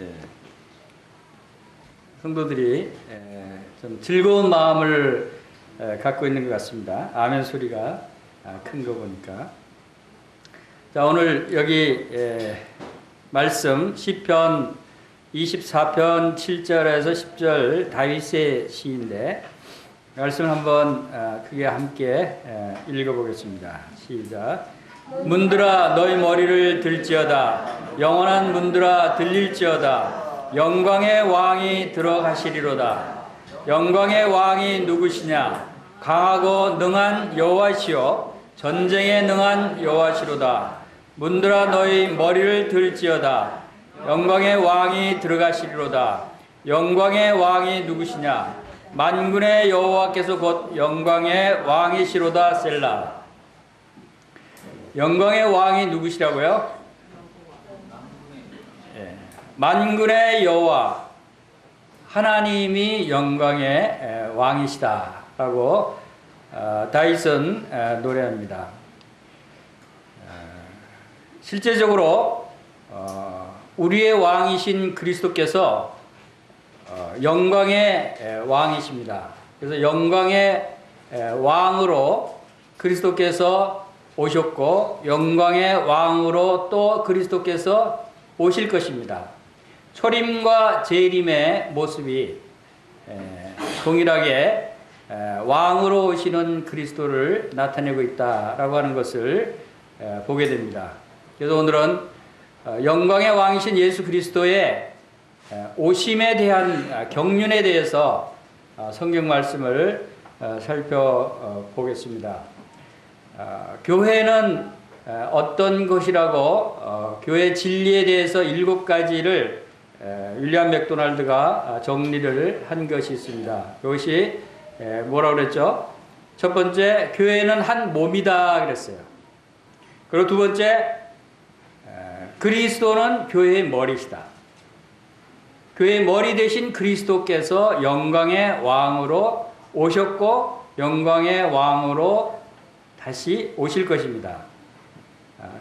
예, 성도들이 좀 즐거운 마음을 갖고 있는 것 같습니다. 아멘 소리가 큰 거 보니까. 자, 오늘 여기 말씀 시편 24편 7절에서 10절 다윗의 시인데 말씀 한번 크게 함께 읽어보겠습니다. 시작. 문들아 너희 머리를 들지어다. 영원한 문들아 들릴지어다. 영광의 왕이 들어가시리로다. 영광의 왕이 누구시냐? 강하고 능한 여호와시요 전쟁에 능한 여호와시로다. 문들아 너희 머리를 들지어다. 영광의 왕이 들어가시리로다. 영광의 왕이 누구시냐? 만군의 여호와께서 곧 영광의 왕이시로다. 셀라. 영광의 왕이 누구시라고요? 만군의 여호와 하나님이 영광의 왕이시다라고 다윗은 노래합니다. 실제적으로 우리의 왕이신 그리스도께서 영광의 왕이십니다. 그래서 영광의 왕으로 그리스도께서 오셨고 영광의 왕으로 또 그리스도께서 오실 것입니다. 초림과 재림의 모습이 동일하게 왕으로 오시는 그리스도를 나타내고 있다라고 하는 것을 보게 됩니다. 그래서 오늘은 영광의 왕이신 예수 그리스도의 오심에 대한 경륜에 대해서 성경 말씀을 살펴보겠습니다. 교회는 어떤 것이라고 교회 진리에 대해서 7가지를 윌리엄 맥도날드가 정리를 한 것이 있습니다. 그것이 뭐라고 그랬죠? 첫 번째, 교회는 한 몸이다 그랬어요. 그리고 두 번째, 그리스도는 교회의 머리시다. 교회의 머리 대신 그리스도께서 영광의 왕으로 오셨고 영광의 왕으로 다시 오실 것입니다.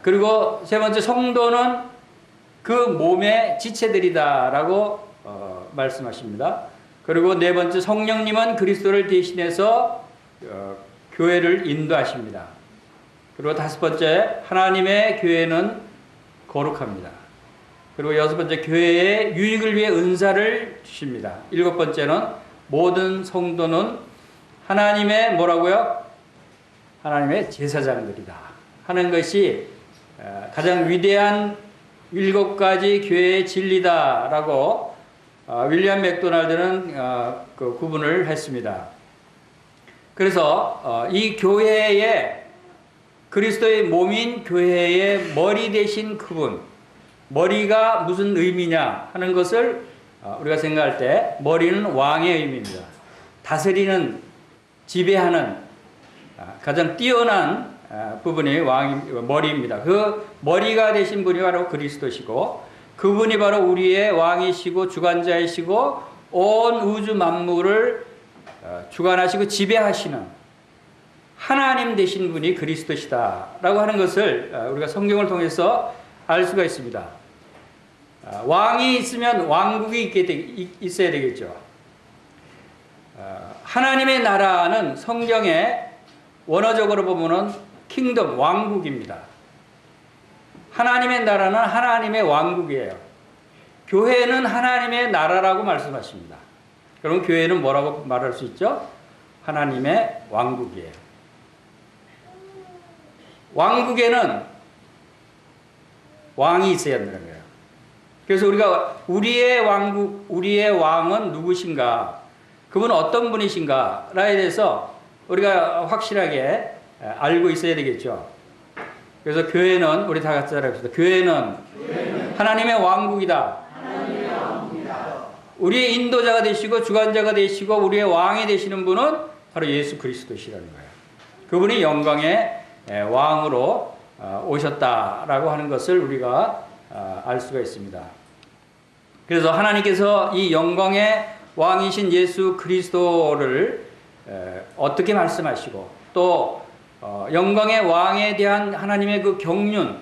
그리고 세 번째, 성도는 그 몸의 지체들이다라고 말씀하십니다. 그리고 네 번째, 성령님은 그리스도를 대신해서 교회를 인도하십니다. 그리고 다섯 번째, 하나님의 교회는 거룩합니다. 그리고 여섯 번째, 교회의 유익을 위해 은사를 주십니다. 일곱 번째는 모든 성도는 하나님의 뭐라고요? 하나님의 제사장들이다 하는 것이 가장 위대한 7가지 교회의 진리다라고 윌리엄 맥도날드는 그 구분을 했습니다. 그래서 이 교회의 그리스도의 몸인 교회의 머리 대신 그분, 머리가 무슨 의미냐 하는 것을 우리가 생각할 때 머리는 왕의 의미입니다. 다스리는, 지배하는 가장 뛰어난 부분이 머리입니다. 그 머리가 되신 분이 바로 그리스도시고 그분이 바로 우리의 왕이시고 주관자이시고 온 우주 만물을 주관하시고 지배하시는 하나님 되신 분이 그리스도시다라고 하는 것을 우리가 성경을 통해서 알 수가 있습니다. 왕이 있으면 왕국이 있어야 되겠죠. 하나님의 나라는 성경에 원어적으로 보면은 킹덤, 왕국입니다. 하나님의 나라는 하나님의 왕국이에요. 교회는 하나님의 나라라고 말씀하십니다. 그럼 교회는 뭐라고 말할 수 있죠? 하나님의 왕국이에요. 왕국에는 왕이 있어야 한다는 거예요. 그래서 우리가 우리의 왕국, 우리의 왕은 누구신가? 그분은 어떤 분이신가에 대해서 우리가 확실하게 알고 있어야 되겠죠. 그래서 교회는 우리 다 같이 따라합시다. 교회는 하나님의 왕국이다. 우리의 인도자가 되시고 주관자가 되시고 우리의 왕이 되시는 분은 바로 예수 그리스도시라는 거예요. 그분이 영광의 왕으로 오셨다라고 하는 것을 우리가 알 수가 있습니다. 그래서 하나님께서 이 영광의 왕이신 예수 그리스도를 어떻게 말씀하시고 또 영광의 왕에 대한 하나님의 그 경륜,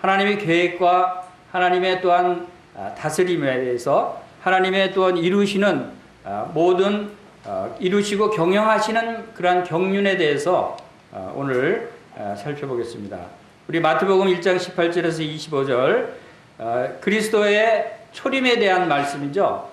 하나님의 계획과 하나님의 또한 다스림에 대해서 하나님의 또한 이루시는 모든 이루시고 경영하시는 그러한 경륜에 대해서 오늘 살펴보겠습니다. 우리 마태복음 1장 18절에서 25절 그리스도의 초림에 대한 말씀이죠.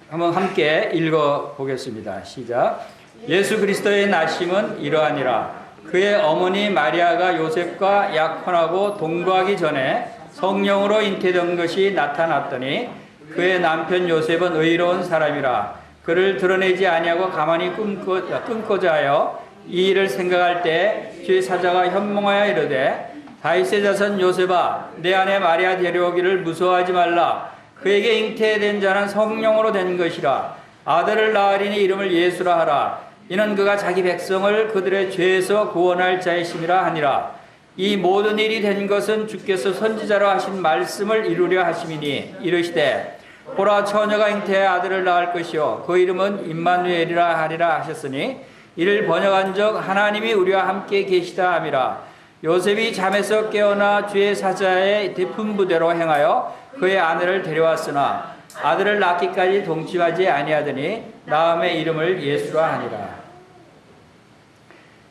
한번 함께 읽어보겠습니다. 시작. 예수 그리스도의 나심은 이러하니라. 그의 어머니 마리아가 요셉과 약혼하고 동거하기 전에 성령으로 잉태된 것이 나타났더니 그의 남편 요셉은 의로운 사람이라 그를 드러내지 아니하고 가만히 끊고자 하여 이 일을 생각할 때 주의 사자가 현몽하여 이르되 다윗의 자손 요셉아 내 아내 마리아 데려오기를 무서워하지 말라. 그에게 잉태된 자는 성령으로 된 것이라. 아들을 낳으리니 이름을 예수라 하라. 이는 그가 자기 백성을 그들의 죄에서 구원할 자이심이라 하니라. 이 모든 일이 된 것은 주께서 선지자로 하신 말씀을 이루려 하심이니 이르시되 보라 처녀가 잉태해 아들을 낳을 것이요 그 이름은 임마누엘이라 하리라 하셨으니 이를 번역한 적 하나님이 우리와 함께 계시다 함이라. 요셉이 잠에서 깨어나 주의 사자의 대품부대로 행하여 그의 아내를 데려왔으나 아들을 낳기까지 동침하지 아니하더니 낳음의 이름을 예수라 하니라.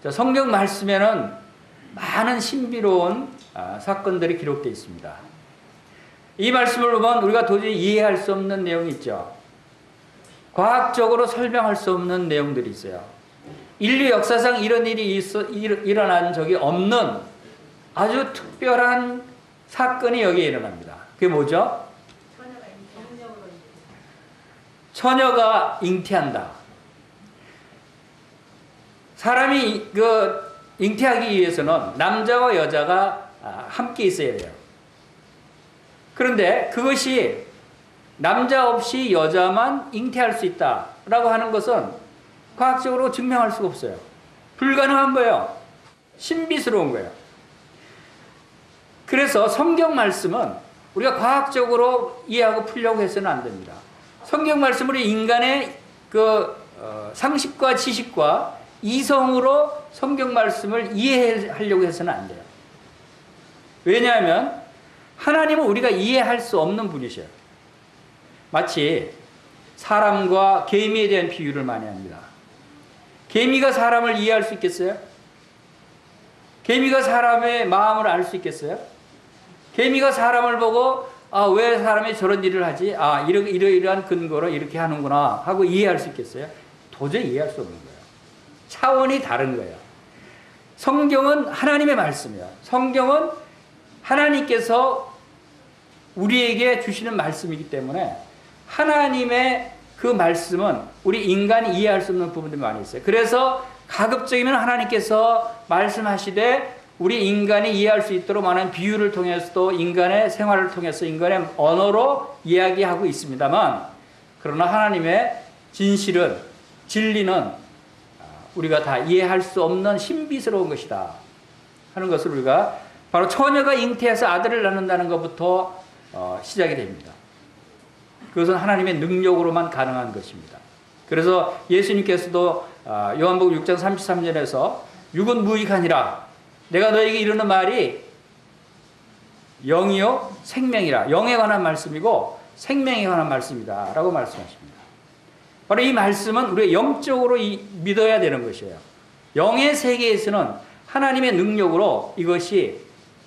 자, 성경 말씀에는 많은 신비로운 사건들이 기록되어 있습니다. 이 말씀을 보면 우리가 도저히 이해할 수 없는 내용이 있죠. 과학적으로 설명할 수 없는 내용들이 있어요. 인류 역사상 이런 일이 일어난 적이 없는 아주 특별한 사건이 여기에 일어납니다. 그게 뭐죠? 처녀가 잉태한다. 사람이 잉태하기 위해서는 남자와 여자가 함께 있어야 돼요. 그런데 그것이 남자 없이 여자만 잉태할 수 있다라고 하는 것은 과학적으로 증명할 수가 없어요. 불가능한 거예요. 신비스러운 거예요. 그래서 성경 말씀은 우리가 과학적으로 이해하고 풀려고 해서는 안 됩니다. 성경 말씀으로 인간의 상식과 지식과 이성으로 성경 말씀을 이해하려고 해서는 안 돼요. 왜냐하면 하나님은 우리가 이해할 수 없는 분이셔요. 마치 사람과 개미에 대한 비유를 많이 합니다. 개미가 사람을 이해할 수 있겠어요? 개미가 사람의 마음을 알 수 있겠어요? 개미가 사람을 보고 왜 사람이 저런 일을 하지? 이러이러한 근거로 이렇게 하는구나 하고 이해할 수 있겠어요? 도저히 이해할 수 없는 거예요. 차원이 다른 거예요. 성경은 하나님의 말씀이에요. 성경은 하나님께서 우리에게 주시는 말씀이기 때문에 하나님의 그 말씀은 우리 인간이 이해할 수 없는 부분들이 많이 있어요. 그래서 가급적이면 하나님께서 말씀하시되 우리 인간이 이해할 수 있도록 많은 비유를 통해서도 인간의 생활을 통해서 인간의 언어로 이야기하고 있습니다만, 그러나 하나님의 진실은, 진리는 우리가 다 이해할 수 없는 신비스러운 것이다 하는 것을 우리가 바로 처녀가 잉태해서 아들을 낳는다는 것부터 시작이 됩니다. 그것은 하나님의 능력으로만 가능한 것입니다. 그래서 예수님께서도 요한복음 6장 33절에서 육은 무익하니라. 내가 너에게 이르는 말이 영이요 생명이라. 영에 관한 말씀이고 생명에 관한 말씀이다 라고 말씀하십니다. 바로 이 말씀은 우리가 영적으로 믿어야 되는 것이에요. 영의 세계에서는 하나님의 능력으로 이것이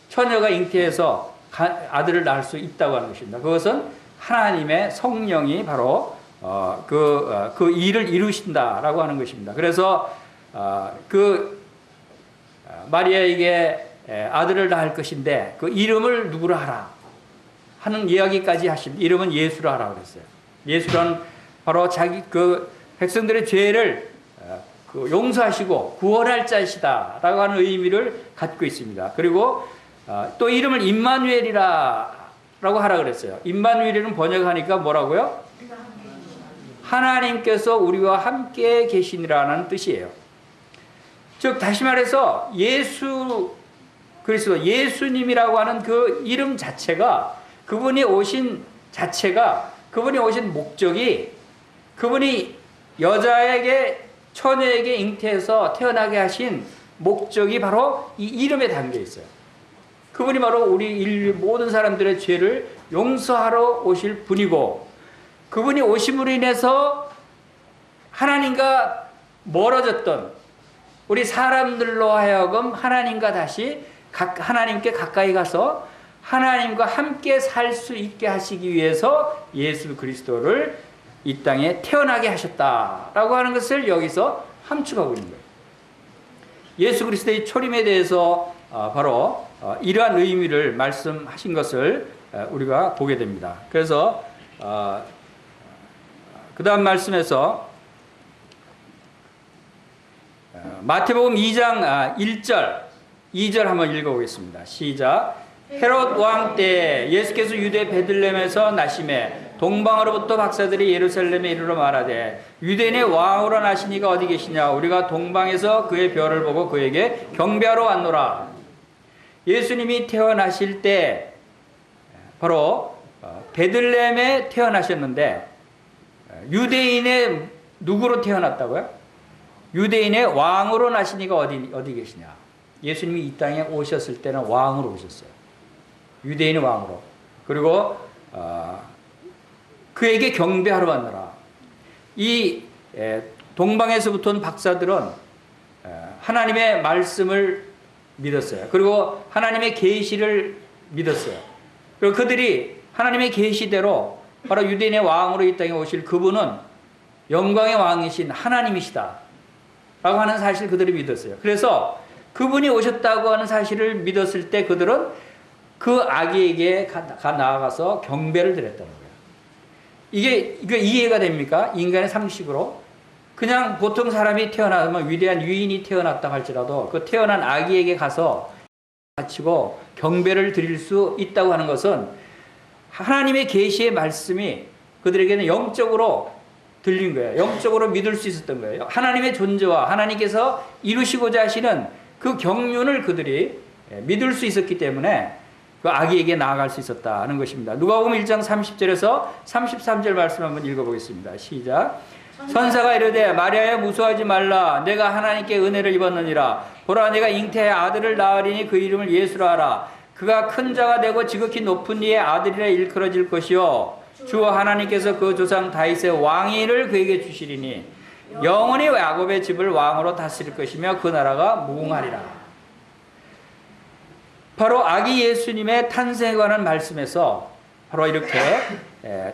처녀가 잉태해서 아들을 낳을 수 있다고 하는 것입니다. 그것은 하나님의 성령이 바로 그 일을 이루신다라고 하는 것입니다. 그래서 마리아에게 아들을 낳을 것인데 그 이름을 누구로 하라 하는 이야기까지 하십니다. 이름은 예수로 하라 그랬어요. 예수는 바로 자기 백성들의 죄를 용서하시고 구원할 자이시다라고 하는 의미를 갖고 있습니다. 그리고 또 이름을 임마누엘이라고 하라 그랬어요. 임마누엘은 번역하니까 뭐라고요? 하나님께서 우리와 함께 계시니라는 뜻이에요. 즉 다시 말해서 예수 그리스도, 예수님이라고 하는 그 이름 자체가, 그분이 오신 자체가, 그분이 오신 목적이, 그분이 여자에게, 처녀에게 잉태해서 태어나게 하신 목적이 바로 이 이름에 담겨 있어요. 그분이 바로 우리 인류 모든 사람들의 죄를 용서하러 오실 분이고, 그분이 오심으로 인해서 하나님과 멀어졌던 우리 사람들로 하여금 하나님과 다시 하나님께 가까이 가서 하나님과 함께 살 수 있게 하시기 위해서 예수 그리스도를 이 땅에 태어나게 하셨다라고 하는 것을 여기서 함축하고 있는 거예요. 예수 그리스도의 초림에 대해서 바로 이러한 의미를 말씀하신 것을 우리가 보게 됩니다. 그래서 그 다음 말씀에서 마태복음 2장 1절 2절 한번 읽어보겠습니다. 시작. 헤롯 왕 때 예수께서 유대 베들레헴에서 나심에 동방으로부터 박사들이 예루살렘에 이르러 말하되 유대인의 왕으로 나시니가 어디 계시냐? 우리가 동방에서 그의 별을 보고 그에게 경배하러 왔노라. 예수님이 태어나실 때 바로 베들레헴에 태어나셨는데 유대인의 누구로 태어났다고요? 유대인의 왕으로 나시니가 어디 계시냐? 예수님이 이 땅에 오셨을 때는 왕으로 오셨어요. 유대인의 왕으로. 그리고 그에게 경배하러 왔노라. 이 동방에서부터 온 박사들은 하나님의 말씀을 믿었어요. 그리고 하나님의 계시를 믿었어요. 그리고 그들이 하나님의 계시대로 바로 유대인의 왕으로 이 땅에 오실 그분은 영광의 왕이신 하나님이시다 라고 하는 사실을 그들이 믿었어요. 그래서 그분이 오셨다고 하는 사실을 믿었을 때 그들은 그 아기에게 나아가서 경배를 드렸다는 거예요. 이게 이해가 됩니까? 인간의 상식으로. 그냥 보통 사람이 태어나면 위대한 유인이 태어났다 할지라도 그 태어난 아기에게 가서 바치고 경배를 드릴 수 있다고 하는 것은 하나님의 계시의 말씀이 그들에게는 영적으로 들린 거예요. 영적으로 믿을 수 있었던 거예요. 하나님의 존재와 하나님께서 이루시고자 하시는 그 경륜을 그들이 믿을 수 있었기 때문에 그 아기에게 나아갈 수 있었다는 것입니다. 누가복음 1장 30절에서 33절 말씀 한번 읽어보겠습니다. 시작. 선사가 이르되 마리아여 무서워하지 말라. 내가 하나님께 은혜를 입었느니라. 보라 내가 잉태의 아들을 낳으리니 그 이름을 예수라 하라. 그가 큰 자가 되고 지극히 높은 이의 아들이라 일컬어질 것이요 주 하나님께서 그 조상 다윗의 왕위를 그에게 주시리니 영원히 야곱의 집을 왕으로 다스릴 것이며 그 나라가 무궁하리라. 바로 아기 예수님의 탄생에 관한 말씀에서 바로 이렇게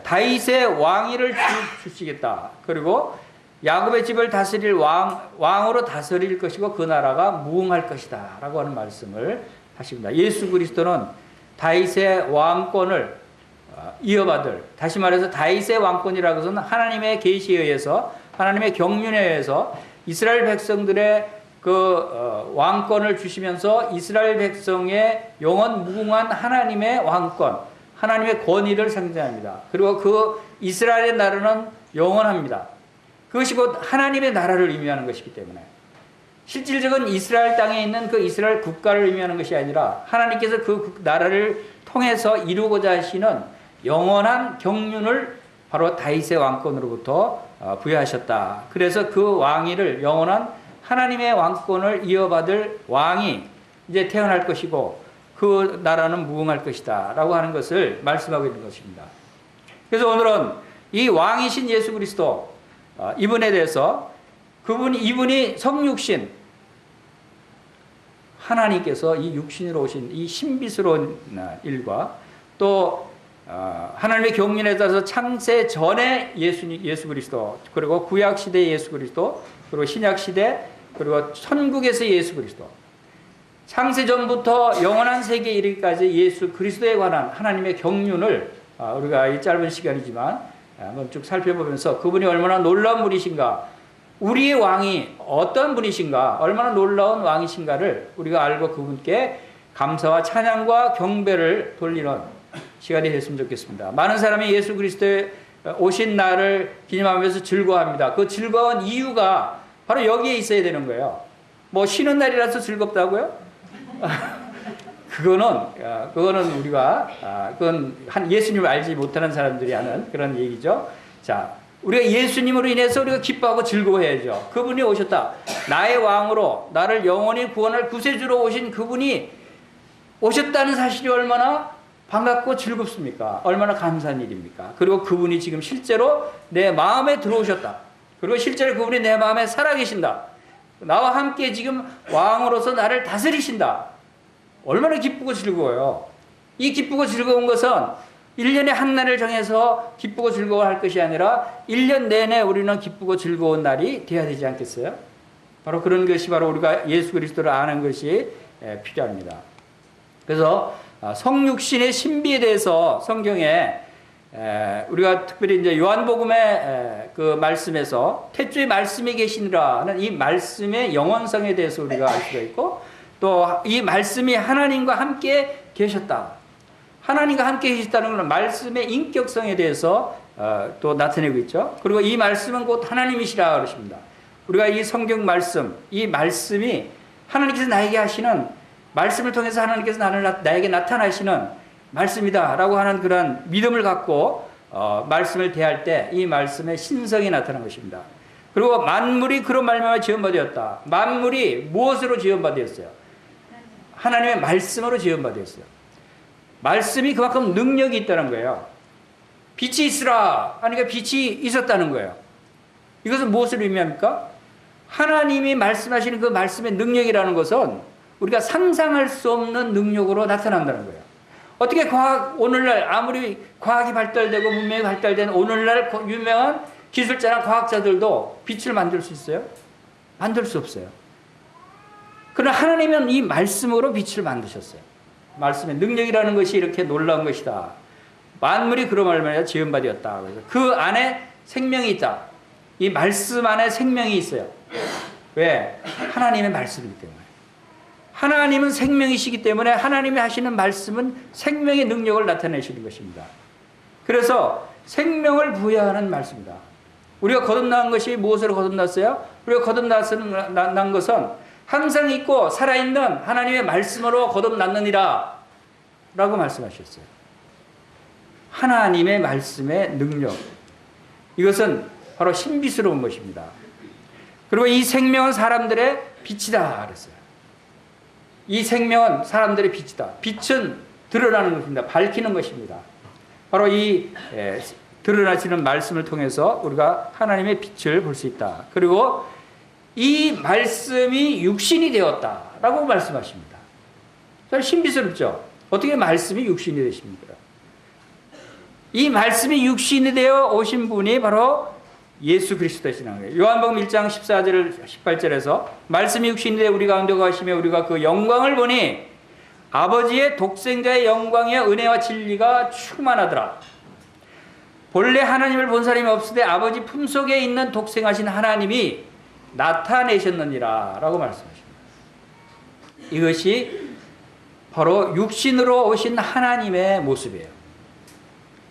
다윗의 왕위를 주시겠다. 그리고 야곱의 집을 다스릴 왕으로 다스릴 것이고 그 나라가 무궁할 것이다 라고 하는 말씀을 하십니다. 예수 그리스도는 다윗의 왕권을 이어받을, 다시 말해서 다윗의 왕권이라고 해서는 하나님의 계시에 의해서 하나님의 경륜에 의해서 이스라엘 백성들의 그 왕권을 주시면서 이스라엘 백성의 영원 무궁한 하나님의 왕권, 하나님의 권위를 상징합니다. 그리고 그 이스라엘의 나라는 영원합니다. 그것이 곧 하나님의 나라를 의미하는 것이기 때문에 실질적인 이스라엘 땅에 있는 그 이스라엘 국가를 의미하는 것이 아니라 하나님께서 그 나라를 통해서 이루고자 하시는 영원한 경륜을 바로 다윗의 왕권으로부터 부여하셨다. 그래서 그 왕위를 영원한 하나님의 왕권을 이어받을 왕이 이제 태어날 것이고 그 나라는 무궁할 것이다 라고 하는 것을 말씀하고 있는 것입니다. 그래서 오늘은 이 왕이신 예수 그리스도 이분에 대해서 이분이 성육신 하나님께서 이 육신으로 오신 이 신비스러운 일과 또 하나님의 경륜에 따라서 창세 전에 예수 그리스도 그리고 구약 시대 예수 그리스도 그리고 신약 시대 그리고 천국에서 예수 그리스도 창세 전부터 영원한 세계에 이르기까지 예수 그리스도에 관한 하나님의 경륜을 우리가 이 짧은 시간이지만 한번 쭉 살펴보면서 그분이 얼마나 놀라운 분이신가, 우리의 왕이 어떤 분이신가, 얼마나 놀라운 왕이신가를 우리가 알고 그분께 감사와 찬양과 경배를 돌리는 시간이 됐으면 좋겠습니다. 많은 사람이 예수 그리스도의 오신 날을 기념하면서 즐거워합니다. 그 즐거운 이유가 바로 여기에 있어야 되는 거예요. 뭐 쉬는 날이라서 즐겁다고요? 그거는 우리가 그건 예수님을 알지 못하는 사람들이 하는 그런 얘기죠. 자, 우리가 예수님으로 인해서 우리가 기뻐하고 즐거워해야죠. 그분이 오셨다. 나의 왕으로 나를 영원히 구원할 구세주로 오신 그분이 오셨다는 사실이 얼마나 반갑고 즐겁습니까? 얼마나 감사한 일입니까? 그리고 그분이 지금 실제로 내 마음에 들어오셨다. 그리고 실제로 그분이 내 마음에 살아계신다. 나와 함께 지금 왕으로서 나를 다스리신다. 얼마나 기쁘고 즐거워요. 이 기쁘고 즐거운 것은 1년에 한 날을 정해서 기쁘고 즐거워할 것이 아니라 1년 내내 우리는 기쁘고 즐거운 날이 되어야 되지 않겠어요? 바로 그런 것이 바로 우리가 예수 그리스도를 아는 것이 필요합니다. 그래서 성육신의 신비에 대해서 성경에 우리가 특별히 이제 요한복음의 그 말씀에서 태초에 말씀이 계시니라 하는 이 말씀의 영원성에 대해서 우리가 알 수가 있고, 또 이 말씀이 하나님과 함께 계셨다. 하나님과 함께 계셨다는 것은 말씀의 인격성에 대해서 또 나타내고 있죠. 그리고 이 말씀은 곧 하나님이시라 그러십니다. 우리가 이 성경 말씀, 이 말씀이 하나님께서 나에게 하시는, 말씀을 통해서 하나님께서 나에게 나타나시는 말씀이다라고 하는 그런 믿음을 갖고 말씀을 대할 때 이 말씀의 신성이 나타난 것입니다. 그리고 만물이 그런 말미암아 지음받았다. 만물이 무엇으로 지음받았어요? 하나님의 말씀으로 지음받았어요. 말씀이 그만큼 능력이 있다는 거예요. 빛이 있으라 하니까 빛이 있었다는 거예요. 이것은 무엇을 의미합니까? 하나님이 말씀하시는 그 말씀의 능력이라는 것은 우리가 상상할 수 없는 능력으로 나타난다는 거예요. 어떻게 오늘날 아무리 과학이 발달되고 문명이 발달된 오늘날 유명한 기술자나 과학자들도 빛을 만들 수 있어요? 만들 수 없어요. 그러나 하나님은 이 말씀으로 빛을 만드셨어요. 말씀의 능력이라는 것이 이렇게 놀라운 것이다. 만물이 그런 말만 지음받았다. 그 안에 생명이 있다. 이 말씀 안에 생명이 있어요. 왜? 하나님의 말씀이기 때문에. 하나님은 생명이시기 때문에 하나님이 하시는 말씀은 생명의 능력을 나타내시는 것입니다. 그래서 생명을 부여하는 말씀이다. 우리가 거듭난 것이 무엇으로 거듭났어요? 우리가 거듭난 것은 항상 있고 살아있는 하나님의 말씀으로 거듭났느니라 라고 말씀하셨어요. 하나님의 말씀의 능력, 이것은 바로 신비스러운 것입니다. 그리고 이 생명은 사람들의 빛이다 그랬어요. 이 생명은 사람들의 빛이다. 빛은 드러나는 것입니다. 밝히는 것입니다. 바로 이 드러나시는 말씀을 통해서 우리가 하나님의 빛을 볼 수 있다. 그리고 이 말씀이 육신이 되었다라고 말씀하십니다. 참 신비스럽죠? 어떻게 말씀이 육신이 되십니까? 이 말씀이 육신이 되어 오신 분이 바로 예수 그리스도시라는 거예요. 요한복음 1장 14절 18절에서 말씀이 육신이 되어 우리 가운데 거하시며 우리가 그 영광을 보니 아버지의 독생자의 영광이여 은혜와 진리가 충만하더라. 본래 하나님을 본 사람이 없으되 아버지 품속에 있는 독생하신 하나님이 나타내셨느니라 라고 말씀하십니다. 이것이 바로 육신으로 오신 하나님의 모습이에요.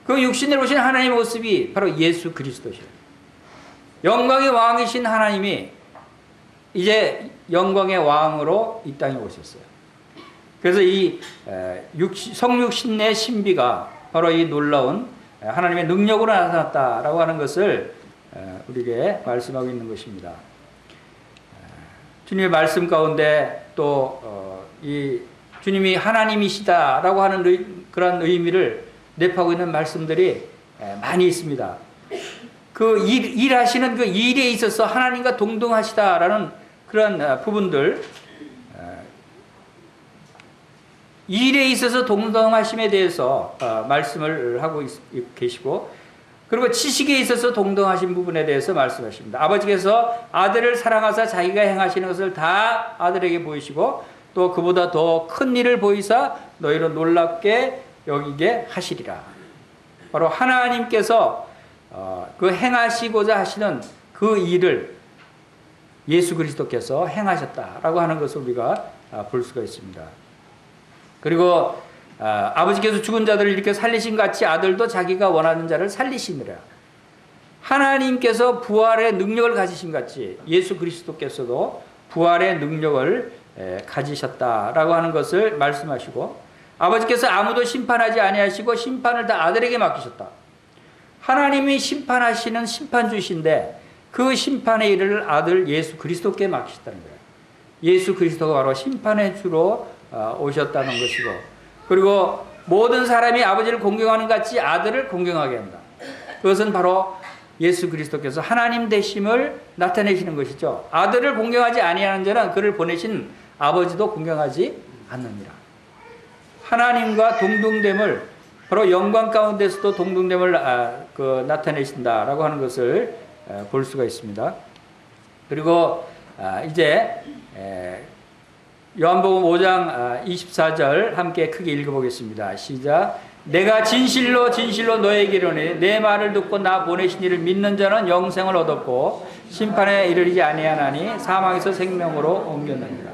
그 육신으로 오신 하나님의 모습이 바로 예수 그리스도시에요. 영광의 왕이신 하나님이 이제 영광의 왕으로 이 땅에 오셨어요. 그래서 이 성육신의 신비가 바로 이 놀라운 하나님의 능력으로 나타났다라고 하는 것을 우리에게 말씀하고 있는 것입니다. 주님의 말씀 가운데 또 이 주님이 하나님이시다라고 하는 그런 의미를 내포하고 있는 말씀들이 많이 있습니다. 그 일하시는 그 일에 있어서 하나님과 동등하시다라는 그런 부분들, 일에 있어서 동등하심에 대해서 말씀을 하고 계시고, 그리고 지식에 있어서 동등하신 부분에 대해서 말씀하십니다. 아버지께서 아들을 사랑하사 자기가 행하시는 것을 다 아들에게 보이시고 또 그보다 더 큰 일을 보이사 너희로 놀랍게 여기게 하시리라. 바로 하나님께서 그 행하시고자 하시는 그 일을 예수 그리스도께서 행하셨다라고 하는 것을 우리가 볼 수가 있습니다. 그리고 아버지께서 죽은 자들을 이렇게 살리신 같이 아들도 자기가 원하는 자를 살리시느라. 하나님께서 부활의 능력을 가지신 같이 예수 그리스도께서도 부활의 능력을 가지셨다라고 하는 것을 말씀하시고, 아버지께서 아무도 심판하지 아니하시고 심판을 다 아들에게 맡기셨다. 하나님이 심판하시는 심판주이신데 그 심판의 일을 아들 예수 그리스도께 맡기셨다는 거예요. 예수 그리스도가 바로 심판의 주로 오셨다는 것이고, 그리고 모든 사람이 아버지를 공경하는 것 같이 아들을 공경하게 한다. 그것은 바로 예수 그리스도께서 하나님 되심을 나타내시는 것이죠. 아들을 공경하지 아니하는 자는 그를 보내신 아버지도 공경하지 않느니라. 하나님과 동등됨을, 바로 영광 가운데서도 동등됨을 나타내신다라고 하는 것을 볼 수가 있습니다. 그리고 이제 요한복음 5장 24절 함께 크게 읽어보겠습니다. 시작. 내가 진실로 진실로 너에게 이르노니 내 말을 듣고 나 보내신 이를 믿는 자는 영생을 얻었고 심판에 이르지 아니하나니 사망에서 생명으로 옮겼느니라.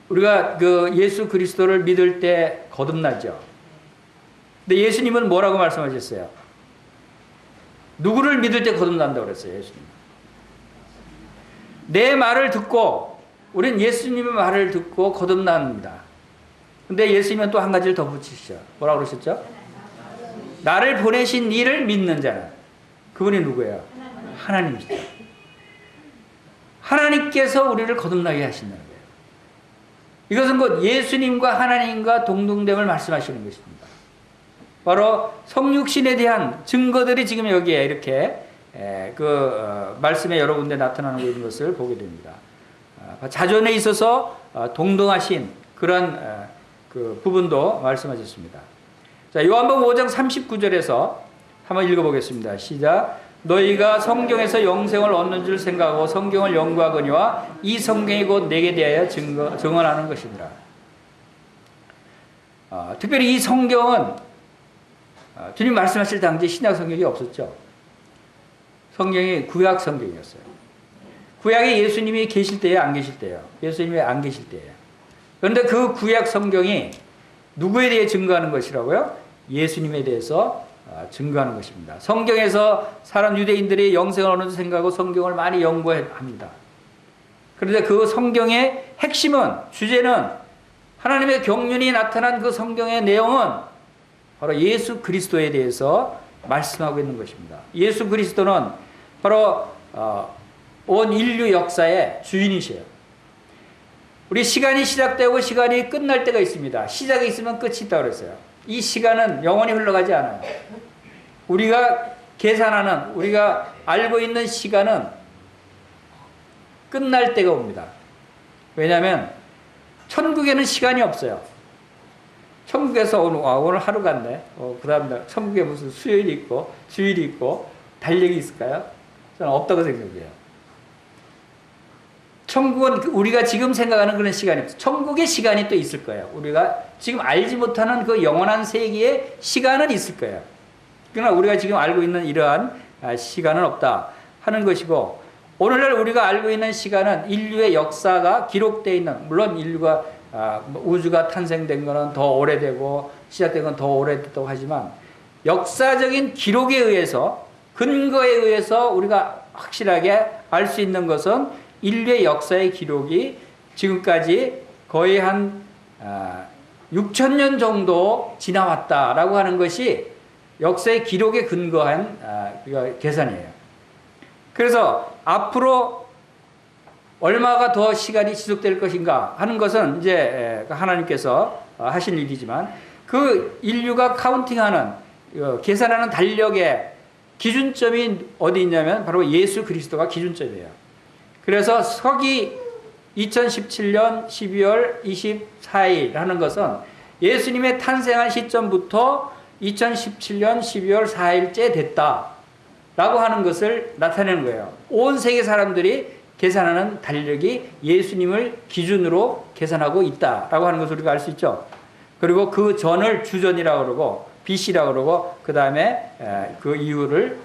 우리가 그 예수 그리스도를 믿을 때 거듭나죠. 근데 예수님은 뭐라고 말씀하셨어요? 누구를 믿을 때 거듭난다고 그랬어요, 예수님. 내 말을 듣고, 우리는 예수님의 말을 듣고 거듭납니다. 근데 예수님은 또 한 가지를 더 붙이시죠. 뭐라고 그러셨죠? 나를 보내신 이를 믿는 자는, 그분이 누구예요? 하나님이시죠. 하나님께서 우리를 거듭나게 하신다는 거예요. 이것은 곧 예수님과 하나님과 동등됨을 말씀하시는 것입니다. 바로 성육신에 대한 증거들이 지금 여기에 이렇게 말씀에 여러 군데 나타나는 것을 보게 됩니다. 자존에 있어서 동등하신 그런 그 부분도 말씀하셨습니다. 자, 요한복음 5장 39절에서 한번 읽어보겠습니다. 시작. 너희가 성경에서 영생을 얻는 줄 생각하고 성경을 연구하거니와 이 성경이 곧 내게 대하여 증언하는 것이니라. 특별히 이 성경은 주님 말씀하실 당시 신약 성경이 없었죠. 성경이 구약 성경이었어요. 구약에 예수님이 계실 때예요, 안 계실 때예요? 예수님이 안 계실 때예요. 그런데 그 구약 성경이 누구에 대해 증거하는 것이라고요? 예수님에 대해서 증거하는 것입니다. 성경에서 사람 유대인들이 영생을 얻는 생각하고 성경을 많이 연구합니다. 그런데 그 성경의 핵심은, 주제는, 하나님의 경륜이 나타난 그 성경의 내용은 바로 예수 그리스도에 대해서 말씀하고 있는 것입니다. 예수 그리스도는 바로 온 인류 역사의 주인이세요. 우리 시간이 시작되고 시간이 끝날 때가 있습니다. 시작이 있으면 끝이 있다고 그랬어요. 이 시간은 영원히 흘러가지 않아요. 우리가 계산하는, 우리가 알고 있는 시간은 끝날 때가 옵니다. 왜냐하면 천국에는 시간이 없어요. 천국에서 오늘 하루 갔네. 그 다음날 천국에 무슨 수요일이 있고 주일이 있고 달력이 있을까요? 저는 없다고 생각해요. 천국은 우리가 지금 생각하는 그런 시간이 없어요. 천국의 시간이 또 있을 거예요. 우리가 지금 알지 못하는 그 영원한 세계의 시간은 있을 거예요. 그러나 우리가 지금 알고 있는 이러한 시간은 없다 하는 것이고, 오늘날 우리가 알고 있는 시간은 인류의 역사가 기록되어 있는, 물론 인류가 우주가 탄생된 것은 더 오래되고 시작된 건 더 오래됐다고 하지만, 역사적인 기록에 의해서, 근거에 의해서 우리가 확실하게 알 수 있는 것은 인류의 역사의 기록이 지금까지 거의 한 6,000년 정도 지나왔다라고 하는 것이 역사의 기록에 근거한 계산이에요. 그래서 앞으로 얼마가 더 시간이 지속될 것인가 하는 것은 이제 하나님께서 하신 일이지만, 그 인류가 카운팅하는, 계산하는 달력의 기준점이 어디 있냐면 바로 예수 그리스도가 기준점이에요. 그래서 서기 2017년 12월 24일 하는 것은 예수님의 탄생한 시점부터 2017년 12월 4일째 됐다라고 하는 것을 나타내는 거예요. 온 세계 사람들이 계산하는 달력이 예수님을 기준으로 계산하고 있다라고 하는 것을 우리가 알 수 있죠. 그리고 그 전을 주전이라고 그러고 BC라고 그러고, 그 다음에 그 이후를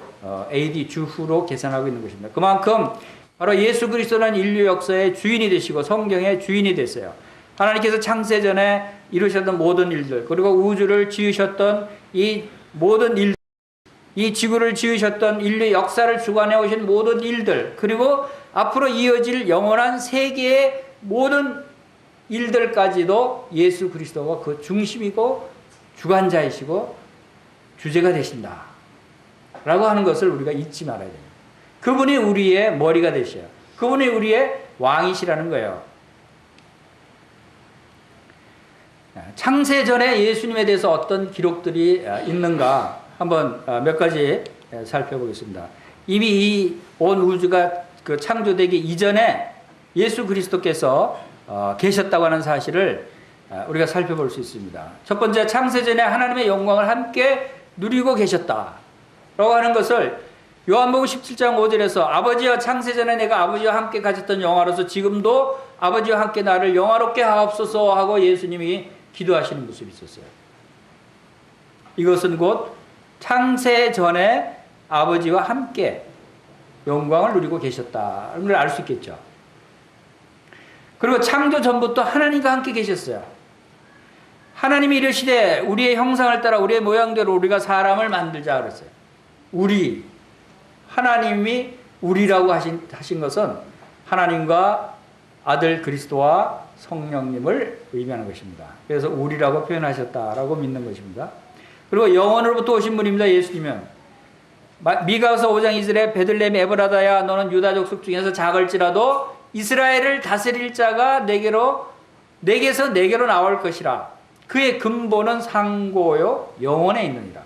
AD 주후로 계산하고 있는 것입니다. 그만큼 바로 예수 그리스도는 인류 역사의 주인이 되시고 성경의 주인이 됐어요. 하나님께서 창세 전에 이루셨던 모든 일들, 그리고 우주를 지으셨던 이 모든 일, 이 지구를 지으셨던 인류 역사를 주관해 오신 모든 일들, 그리고 앞으로 이어질 영원한 세계의 모든 일들까지도 예수 그리스도가 그 중심이고 주관자이시고 주제가 되신다 라고 하는 것을 우리가 잊지 말아야 됩니다. 그분이 우리의 머리가 되셔요. 그분이 우리의 왕이시라는 거예요. 창세 전에 예수님에 대해서 어떤 기록들이 있는가 한번 몇 가지 살펴보겠습니다. 이미 이 온 우주가 그 창조되기 이전에 예수 그리스도께서 계셨다고 하는 사실을 우리가 살펴볼 수 있습니다. 첫 번째, 창세 전에 하나님의 영광을 함께 누리고 계셨다라고 하는 것을 요한복음 17장 5절에서 아버지와 창세 전에 내가 아버지와 함께 가졌던 영화로서 지금도 아버지와 함께 나를 영화롭게 하옵소서 하고 예수님이 기도하시는 모습이 있었어요. 이것은 곧 창세 전에 아버지와 함께 영광을 누리고 계셨다는 걸 알 수 있겠죠. 그리고 창조 전부터 하나님과 함께 계셨어요. 하나님이 이르시되 우리의 형상을 따라 우리의 모양대로 우리가 사람을 만들자 그랬어요. 우리, 하나님이 우리라고 하신 것은 하나님과 아들 그리스도와 성령님을 의미하는 것입니다. 그래서 우리라고 표현하셨다라고 믿는 것입니다. 그리고 영원으로부터 오신 분입니다. 예수님은 미가서 5장 2절에 베들레헴 에브라다야 너는 유다 족속 중에서 작을지라도 이스라엘을 다스릴 자가 내게서 내게로 나올 것이라. 그의 근본은 상고요 영원에 있느니라.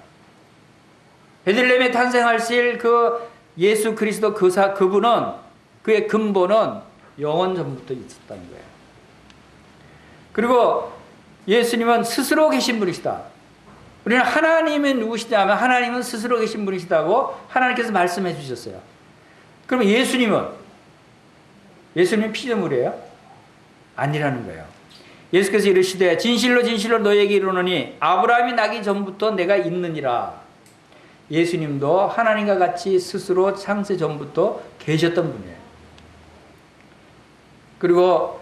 베들레헴에 탄생하실 그 예수 그리스도 그분은 그의 근본은 영원 전부터 있었다는 거예요. 그리고 예수님은 스스로 계신 분이시다. 우리는 하나님은 누구시냐 하면 하나님은 스스로 계신 분이시다고 하나님께서 말씀해 주셨어요. 그러면 예수님 피조물이에요? 아니라는 거예요. 예수께서 이르시되 진실로 진실로 너희에게 이르노니 아브라함이 나기 전부터 내가 있느니라. 예수님도 하나님과 같이 스스로 창세 전부터 계셨던 분이에요. 그리고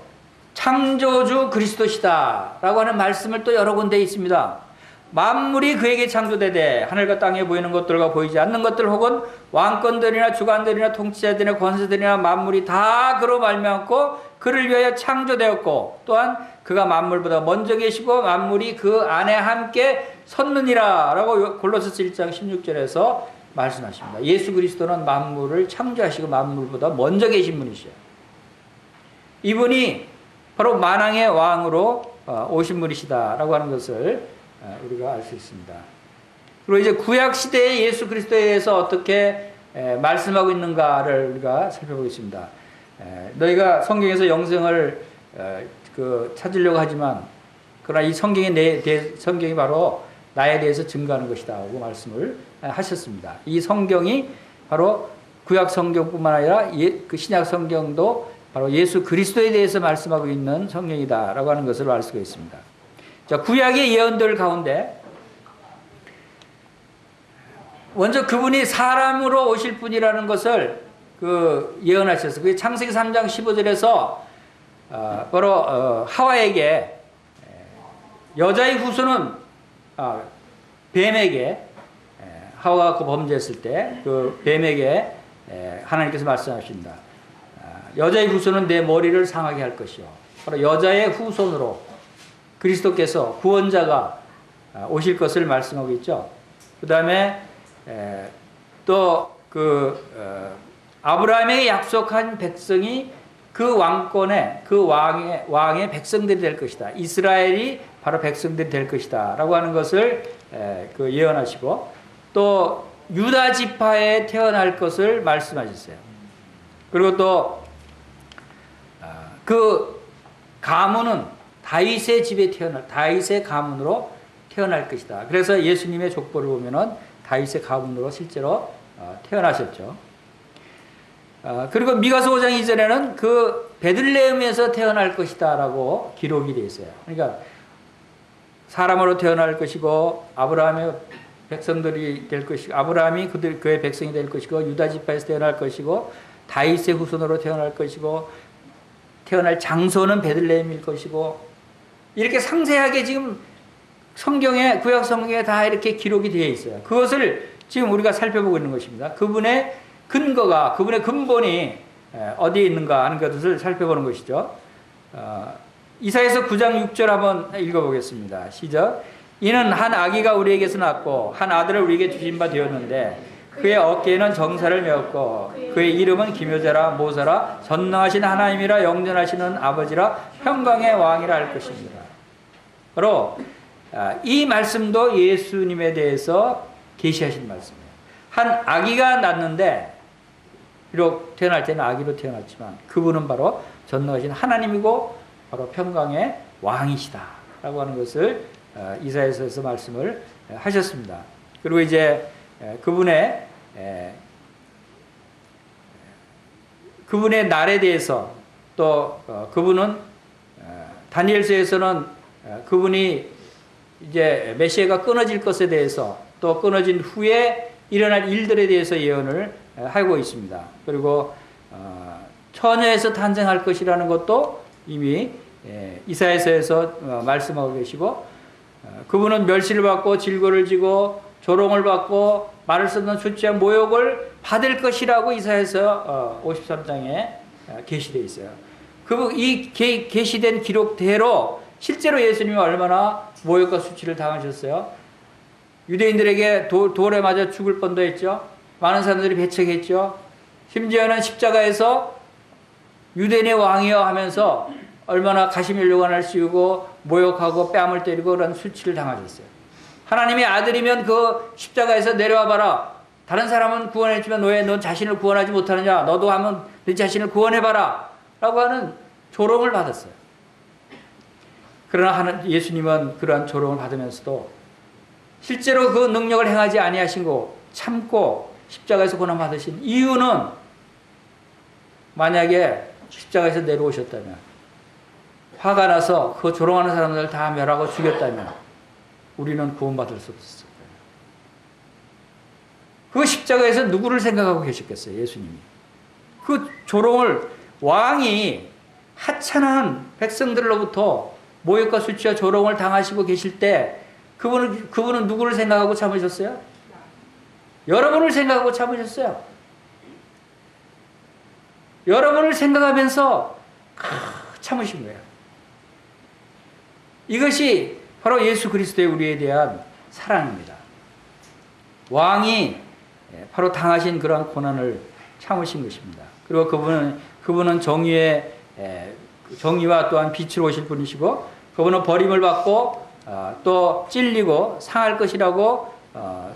창조주 그리스도시다 라고 하는 말씀을 또 여러 군데 있습니다. 만물이 그에게 창조되되 하늘과 땅에 보이는 것들과 보이지 않는 것들 혹은 왕권들이나 주관들이나 통치자들이나 권세들이나 만물이 다 그로 말미암고 그를 위하여 창조되었고 또한 그가 만물보다 먼저 계시고 만물이 그 안에 함께 섰느니라 라고 골로새서 1장 16절에서 말씀하십니다. 예수 그리스도는 만물을 창조하시고 만물보다 먼저 계신 분이시죠. 이분이 바로 만왕의 왕으로 오신 분이시다라고 하는 것을 우리가 알 수 있습니다. 그리고 이제 구약 시대의 예수 그리스도에 대해서 어떻게 말씀하고 있는가를 우리가 살펴보겠습니다. 너희가 성경에서 영생을 찾으려고 하지만 그러나 이 성경이 바로 나에 대해서 증거하는 것이다 하고 말씀을 하셨습니다. 이 성경이 바로 구약 성경뿐만 아니라 그 신약 성경도 바로 예수 그리스도에 대해서 말씀하고 있는 성경이다라고 하는 것을 알 수가 있습니다. 자, 구약의 예언들 가운데 먼저 그분이 사람으로 오실 분이라는 것을 예언하셨어요. 그게 창세기 3장 15절에서 바로 하와에게 여자의 후손은 뱀에게 하와가 그 범죄했을 때 그 뱀에게 하나님께서 말씀하십니다. 여자의 후손은 내 머리를 상하게 할 것이요. 바로 여자의 후손으로 그리스도께서 구원자가 오실 것을 말씀하고 있죠. 그 다음에 또 아브라함에게 약속한 백성이 그 왕권의 그 왕의 백성들이 될 것이다. 이스라엘이 바로 백성들이 될 것이다. 라고 하는 것을 예언하시고 또 유다 지파에 태어날 것을 말씀하셨어요. 그리고 또 그 가문은 다윗의 집에 다윗의 가문으로 태어날 것이다. 그래서 예수님의 족보를 보면은 다윗의 가문으로 실제로 태어나셨죠. 그리고 미가서 5장 2절에는 그 베들레헴에서 태어날 것이다라고 기록이 되어 있어요. 그러니까 사람으로 태어날 것이고 아브라함의 백성들이 될 것이고 아브라함이 그의 백성이 될 것이고 유다 지파에서 태어날 것이고 다윗의 후손으로 태어날 것이고 태어날 장소는 베들레헴일 것이고 이렇게 상세하게 지금 구약 성경에 다 이렇게 기록이 되어 있어요. 그것을 지금 우리가 살펴보고 있는 것입니다. 그분의 근거가, 그분의 근본이 어디에 있는가 하는 것을 살펴보는 것이죠. 이사야서 9장 6절 한번 읽어보겠습니다. 시작. 이는 한 아기가 우리에게서 낳고 한 아들을 우리에게 주신 바 되었는데 그의 어깨에는 정사를 메었고 그의 이름은 기묘자라 모사라 전능하신 하나님이라 영전하시는 아버지라 평강의 왕이라 할 것입니다. 바로 이 말씀도 예수님에 대해서 계시하신 말씀이에요. 한 아기가 낳는데 비록 태어날 때는 아기로 태어났지만 그분은 바로 전능하신 하나님이고 바로 평강의 왕이시다 라고 하는 것을 이사야서에서 말씀을 하셨습니다. 그리고 이제 그분의 날에 대해서 또 그분은 다니엘서에서는 그분이 이제 메시아가 끊어질 것에 대해서 또 끊어진 후에 일어날 일들에 대해서 예언을 하고 있습니다. 그리고 처녀에서 탄생할 것이라는 것도 이미 이사야서에서 말씀하고 계시고 그분은 멸시를 받고 질고를 지고 조롱을 받고 말을 쓰는 수치한 모욕을 받을 것이라고 이사야서 53장에 계시되어 있어요. 이 계시된 기록대로 실제로 예수님이 얼마나 모욕과 수치를 당하셨어요. 유대인들에게 돌에 맞아 죽을 뻔도 했죠. 많은 사람들이 배척했죠. 심지어는 십자가에서 유대인의 왕이여 하면서 얼마나 가시면류관을 씌우고 모욕하고 뺨을 때리고 그런 수치를 당하셨어요. 하나님의 아들이면 그 십자가에서 내려와 봐라. 다른 사람은 구원했지만 왜 넌 자신을 구원하지 못하느냐. 너도 한번 네 자신을 구원해봐라 라고 하는 조롱을 받았어요. 그러나 예수님은 그러한 조롱을 받으면서도 실제로 그 능력을 행하지 아니하신 거 참고 십자가에서 고난받으신 이유는 만약에 십자가에서 내려오셨다면 화가 나서 그 조롱하는 사람들 다 멸하고 죽였다면 우리는 구원받을 수 없었어요. 그 십자가에서 누구를 생각하고 계셨겠어요? 예수님이. 그 조롱을 왕이 하찮은 백성들로부터 모욕과 수치와 조롱을 당하시고 계실 때 그분은 누구를 생각하고 참으셨어요? 여러분을 생각하고 참으셨어요. 여러분을 생각하면서 참으신 거예요. 이것이 바로 예수 그리스도의 우리에 대한 사랑입니다. 왕이 바로 당하신 그러한 고난을 참으신 것입니다. 그리고 그분은 정의와 또한 빛으로 오실 분이시고 그분은 버림을 받고 또 찔리고 상할 것이라고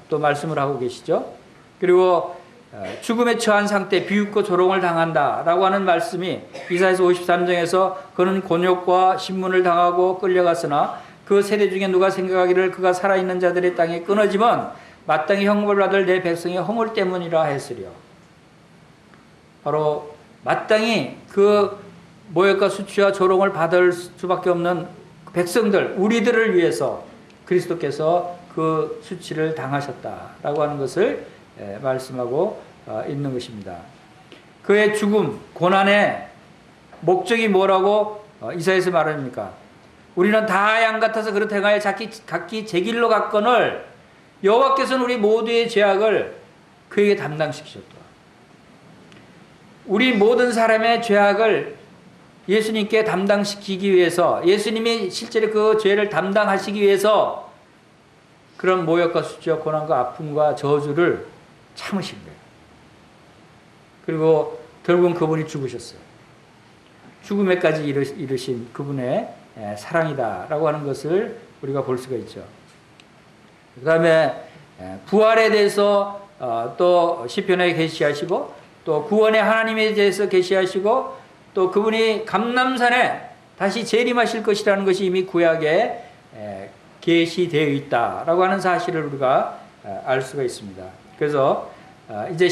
또 말씀을 하고 계시죠. 그리고 죽음에 처한 상태 비웃고 조롱을 당한다라고 하는 말씀이 이사야서 53장에서 그는 곤욕과 신문을 당하고 끌려갔으나 그 세대 중에 누가 생각하기를 그가 살아있는 자들의 땅에 끊어지면 마땅히 형벌을 받을 내 백성의 허물 때문이라 했으리요. 바로 마땅히 그 모욕과 수치와 조롱을 받을 수밖에 없는 백성들, 우리들을 위해서 그리스도께서 그 수치를 당하셨다라고 하는 것을 말씀하고 있는 것입니다. 그의 죽음, 고난의 목적이 뭐라고 이사야서 말합니까? 우리는 다 양 같아서 그릇 행하여 각기 제 길로 갔거늘 여호와께서는 우리 모두의 죄악을 그에게 담당시키셨다. 우리 모든 사람의 죄악을 예수님께 담당시키기 위해서 예수님이 실제로 그 죄를 담당하시기 위해서 그런 모욕과 수치와 고난과 아픔과 저주를 참으신 거예요. 그리고 결국은 그분이 죽으셨어요. 죽음에까지 이르신 그분의 사랑이다라고 하는 것을 우리가 볼 수가 있죠. 그 다음에 부활에 대해서 또 시편에 계시하시고 또 구원의 하나님에 대해서 계시하시고 또 그분이 감람산에 다시 재림하실 것이라는 것이 이미 구약에 계시되어 있다라고 하는 사실을 우리가 알 수가 있습니다. 그래서 이제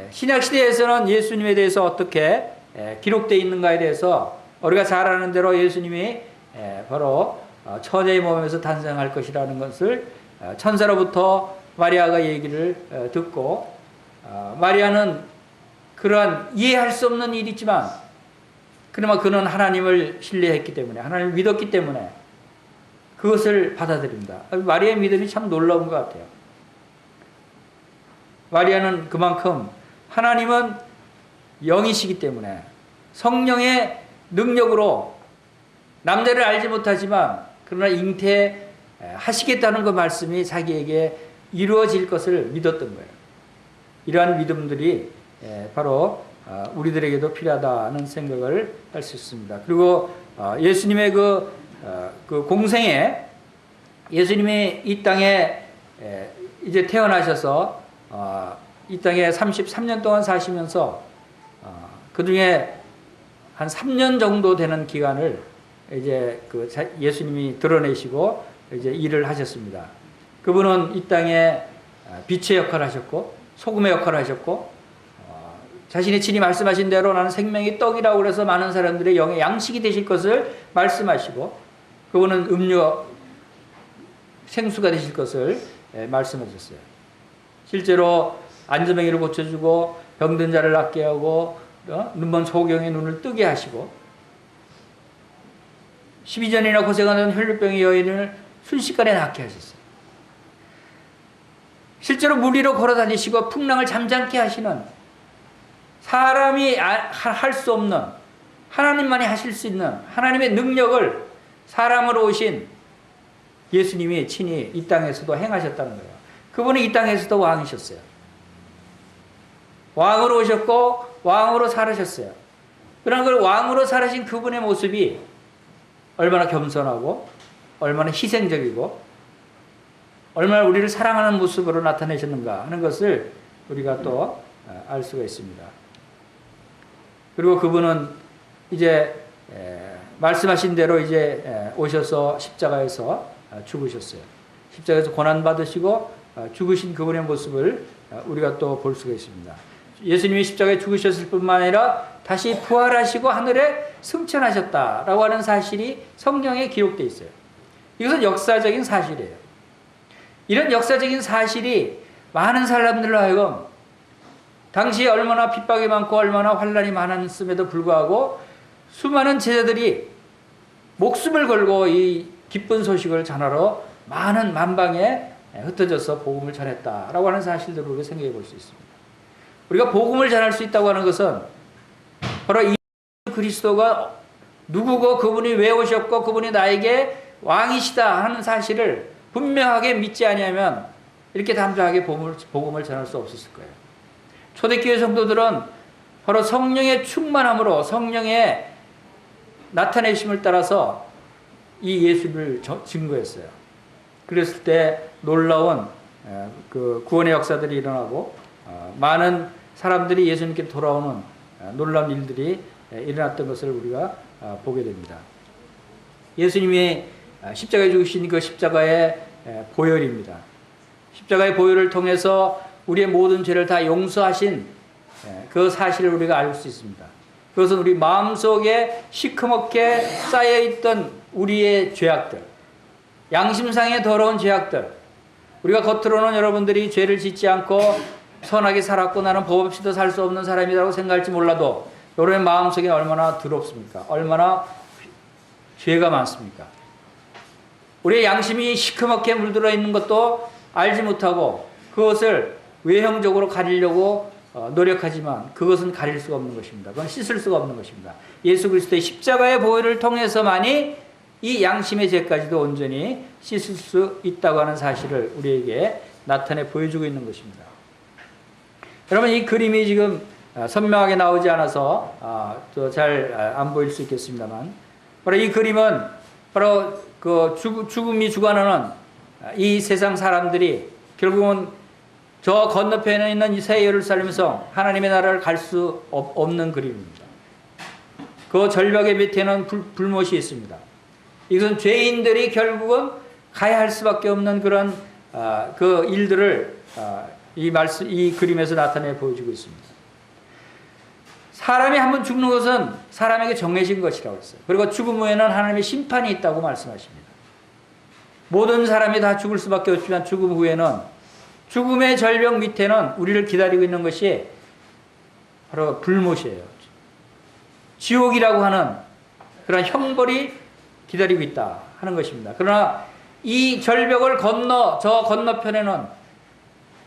신약시대에서는 예수님에 대해서 어떻게 기록되어 있는가에 대해서 우리가 잘 아는 대로 예수님이 바로 처녀의 몸에서 탄생할 것이라는 것을 천사로부터 마리아가 얘기를 듣고 마리아는 그러한 이해할 수 없는 일이지만 그나마 그는 하나님을 신뢰했기 때문에 하나님을 믿었기 때문에 그것을 받아들입니다. 마리아의 믿음이 참 놀라운 것 같아요. 마리아는 그만큼 하나님은 영이시기 때문에 성령의 능력으로 남자를 알지 못하지만 그러나 잉태하시겠다는 그 말씀이 자기에게 이루어질 것을 믿었던 거예요. 이러한 믿음들이 바로 우리들에게도 필요하다는 생각을 할 수 있습니다. 그리고 예수님의 그 그 공생에 예수님이 이 땅에 이제 태어나셔서 이 땅에 33년 동안 사시면서 그 중에 한 3년 정도 되는 기간을 이제 그 예수님이 드러내시고 이제 일을 하셨습니다. 그분은 이 땅에 빛의 역할을 하셨고 소금의 역할을 하셨고 자신이 친히 말씀하신 대로 나는 생명의 떡이라고 그래서 많은 사람들의 영의 양식이 되실 것을 말씀하시고 그분은 음료 생수가 되실 것을 말씀하셨어요. 실제로 안전병이를 고쳐주고 병든 자를 낫게 하고 눈먼 소경의 눈을 뜨게 하시고 12년이나 고생하는 혈류병의 여인을 순식간에 낫게 하셨어요. 실제로 물 위로 걸어다니시고 풍랑을 잠잠케 하시는 사람이 할 수 없는 하나님만이 하실 수 있는 하나님의 능력을 사람으로 오신 예수님이 친히 이 땅에서도 행하셨다는 거예요. 그분은 이 땅에서도 왕이셨어요. 왕으로 오셨고 왕으로 살으셨어요. 그러나 그 왕으로 살으신 그분의 모습이 얼마나 겸손하고 얼마나 희생적이고 얼마나 우리를 사랑하는 모습으로 나타내셨는가 하는 것을 우리가 또 알 수가 있습니다. 그리고 그분은 이제 말씀하신 대로 이제 오셔서 십자가에서 죽으셨어요. 십자가에서 고난받으시고 죽으신 그분의 모습을 우리가 또 볼 수가 있습니다. 예수님이 십자가에 죽으셨을 뿐만 아니라 다시 부활하시고 하늘에 승천하셨다라고 하는 사실이 성경에 기록되어 있어요. 이것은 역사적인 사실이에요. 이런 역사적인 사실이 많은 사람들로 하여금 당시에 얼마나 핍박이 많고 얼마나 환란이 많았음에도 불구하고 수많은 제자들이 목숨을 걸고 이 기쁜 소식을 전하러 많은 만방에 흩어져서 복음을 전했다라고 하는 사실들을 우리가 생각해 볼 수 있습니다. 우리가 복음을 전할 수 있다고 하는 것은 바로 이 그리스도가 누구고 그분이 왜 오셨고 그분이 나에게 왕이시다 하는 사실을 분명하게 믿지 아니하면 이렇게 담대하게 복음을 전할 수 없었을 거예요. 초대교회 성도들은 바로 성령의 충만함으로 성령의 나타내심을 따라서 이 예수를 증거했어요. 그랬을 때 놀라운 그 구원의 역사들이 일어나고 많은 사람들이 예수님께 돌아오는 놀라운 일들이 일어났던 것을 우리가 보게 됩니다. 예수님이 십자가에 죽으신 그 십자가의 보혈입니다. 십자가의 보혈을 통해서 우리의 모든 죄를 다 용서하신 그 사실을 우리가 알 수 있습니다. 그것은 우리 마음속에 시커멓게 쌓여있던 우리의 죄악들, 양심상의 더러운 죄악들, 우리가 겉으로는 여러분들이 죄를 짓지 않고 선하게 살았고 나는 법 없이도 살 수 없는 사람이라고 생각할지 몰라도 여러분의 마음속에 얼마나 더럽습니까? 얼마나 죄가 많습니까? 우리의 양심이 시커멓게 물들어 있는 것도 알지 못하고 그것을 외형적으로 가리려고 노력하지만 그것은 가릴 수가 없는 것입니다. 그건 씻을 수가 없는 것입니다. 예수 그리스도의 십자가의 보혈을 통해서만이 이 양심의 죄까지도 온전히 씻을 수 있다고 하는 사실을 우리에게 나타내 보여주고 있는 것입니다. 여러분 이 그림이 지금 선명하게 나오지 않아서 또 잘 안 보일 수 있겠습니다만 바로 이 그림은 바로 그 죽음이 주관하는 이 세상 사람들이 결국은 저 건너편에 있는 이 새 예루살렘 성 하나님의 나라를 갈 수 없는 그림입니다. 그 절벽의 밑에는 불못이 있습니다. 이것은 죄인들이 결국은 가야 할 수밖에 없는 그런 그 일들을 이 그림에서 나타내 보여주고 있습니다. 사람이 한번 죽는 것은 사람에게 정해진 것이라고 했어요. 그리고 죽음 후에는 하나님의 심판이 있다고 말씀하십니다. 모든 사람이 다 죽을 수밖에 없지만 죽음 후에는 죽음의 절벽 밑에는 우리를 기다리고 있는 것이 바로 불못이에요. 지옥이라고 하는 그런 형벌이 기다리고 있다 하는 것입니다. 그러나 이 절벽을 저 건너편에는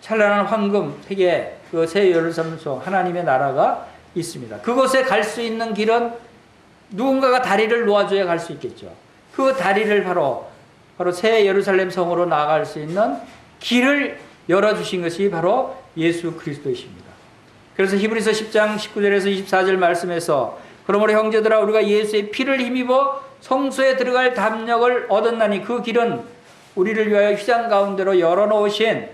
찬란한 황금 세계 그 새 예루살렘 성 하나님의 나라가 있습니다. 그곳에 갈 수 있는 길은 누군가가 다리를 놓아줘야 갈 수 있겠죠. 그 다리를 바로 새 예루살렘 성으로 나아갈 수 있는 길을 열어주신 것이 바로 예수 그리스도이십니다. 그래서 히브리서 10장 19절에서 24절 말씀에서 그러므로 형제들아 우리가 예수의 피를 힘입어 성소에 들어갈 담력을 얻었나니 그 길은 우리를 위하여 휘장 가운데로 열어놓으신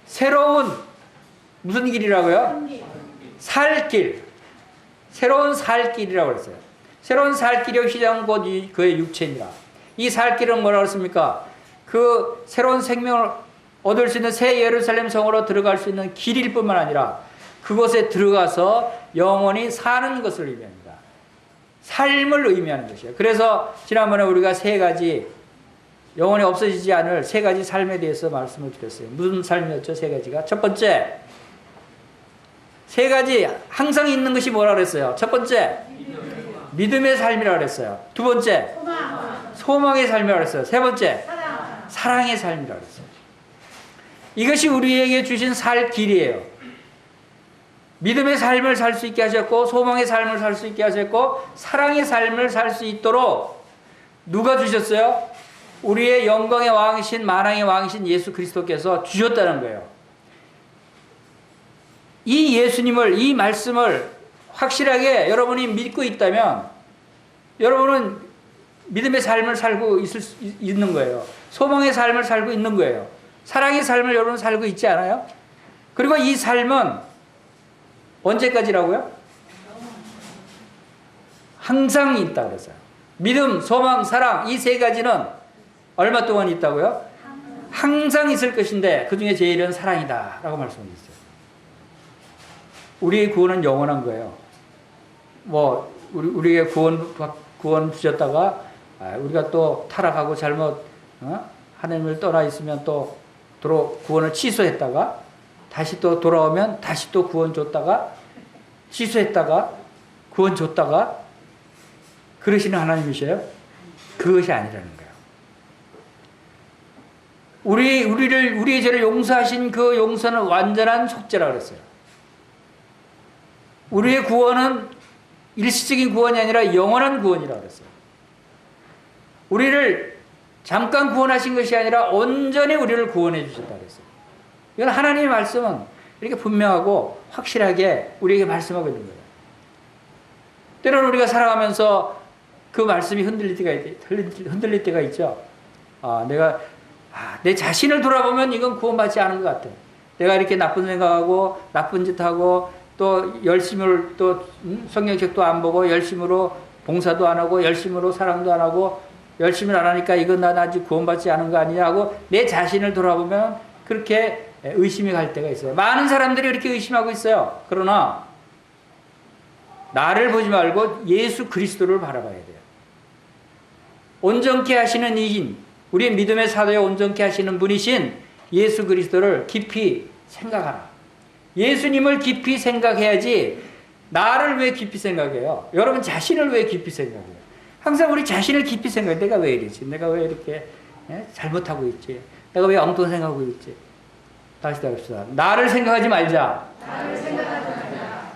새로운 무슨 길이라고요? 살길. 새로운 살길이라고 그랬어요. 새로운 살길이 휘장 곧 그의 육체니라. 이 살길은 뭐라고 했습니까? 그 새로운 생명을 얻을 수 있는 새 예루살렘 성으로 들어갈 수 있는 길일 뿐만 아니라 그곳에 들어가서 영원히 사는 것을 의미합니다. 삶을 의미하는 것이에요. 그래서 지난번에 우리가 세 가지 영원히 없어지지 않을 세 가지 삶에 대해서 말씀을 드렸어요. 무슨 삶이었죠? 세 가지가. 첫 번째, 세 가지 항상 있는 것이 뭐라 그랬어요? 첫 번째, 믿음의 삶이라고 그랬어요. 두 번째, 소망의 삶이라고 그랬어요. 세 번째, 사랑의 삶이라고 그랬어요. 이것이 우리에게 주신 살 길이에요. 믿음의 삶을 살 수 있게 하셨고, 소망의 삶을 살 수 있게 하셨고, 사랑의 삶을 살 수 있도록 누가 주셨어요? 우리의 영광의 왕이신, 만왕의 왕이신 예수 그리스도께서 주셨다는 거예요. 이 예수님을, 이 말씀을 확실하게 여러분이 믿고 있다면 여러분은 믿음의 삶을 살고 있는 거예요. 소망의 삶을 살고 있는 거예요. 사랑의 삶을 여러분 살고 있지 않아요? 그리고 이 삶은 언제까지라고요? 항상 있다고 그랬어요. 믿음, 소망, 사랑 이 세 가지는 얼마 동안 있다고요? 항상 있을 것인데 그 중에 제일은 사랑이다 라고 말씀하셨어요. 우리의 구원은 영원한 거예요. 뭐 우리에게 구원 주셨다가 우리가 또 타락하고 잘못 하나님을 떠나 있으면 또 구원을 취소했다가 다시 또 돌아오면 다시 또 구원 줬다가 취소했다가 구원 줬다가 그러시는 하나님이셔요? 그것이 아니라는 거예요. 우리의 죄를 용서하신 그 용서는 완전한 속죄라고 그랬어요. 우리의 구원은 일시적인 구원이 아니라 영원한 구원이라고 그랬어요. 우리를 잠깐 구원하신 것이 아니라 온전히 우리를 구원해 주셨다고 그랬어요. 이건 하나님의 말씀은 이렇게 분명하고 확실하게 우리에게 말씀하고 있는 거예요. 때로는 우리가 살아가면서 그 말씀이 흔들릴 때가 있죠. 내가 내 자신을 돌아보면 이건 구원받지 않은 것 같아. 내가 이렇게 나쁜 생각하고 나쁜 짓하고 또 열심을 또 성경책도 안 보고 열심으로 봉사도 안 하고 열심으로 사랑도 안 하고 열심을 안 하니까 이건 난 아직 구원받지 않은 거 아니냐 하고 내 자신을 돌아보면 그렇게 의심이 갈 때가 있어요. 많은 사람들이 이렇게 의심하고 있어요. 그러나 나를 보지 말고 예수 그리스도를 바라봐야 돼요. 온전케 하시는 이인, 우리의 믿음의 사도에 온전케 하시는 분이신 예수 그리스도를 깊이 생각하라. 예수님을 깊이 생각해야지 나를 왜 깊이 생각해요? 여러분 자신을 왜 깊이 생각해요? 항상 우리 자신을 깊이 생각해. 내가 왜 이러지? 내가 왜 이렇게 잘못하고 있지? 내가 왜 엉뚱한 생각하고 있지? 다시 합시다. 나를 생각하지 말자.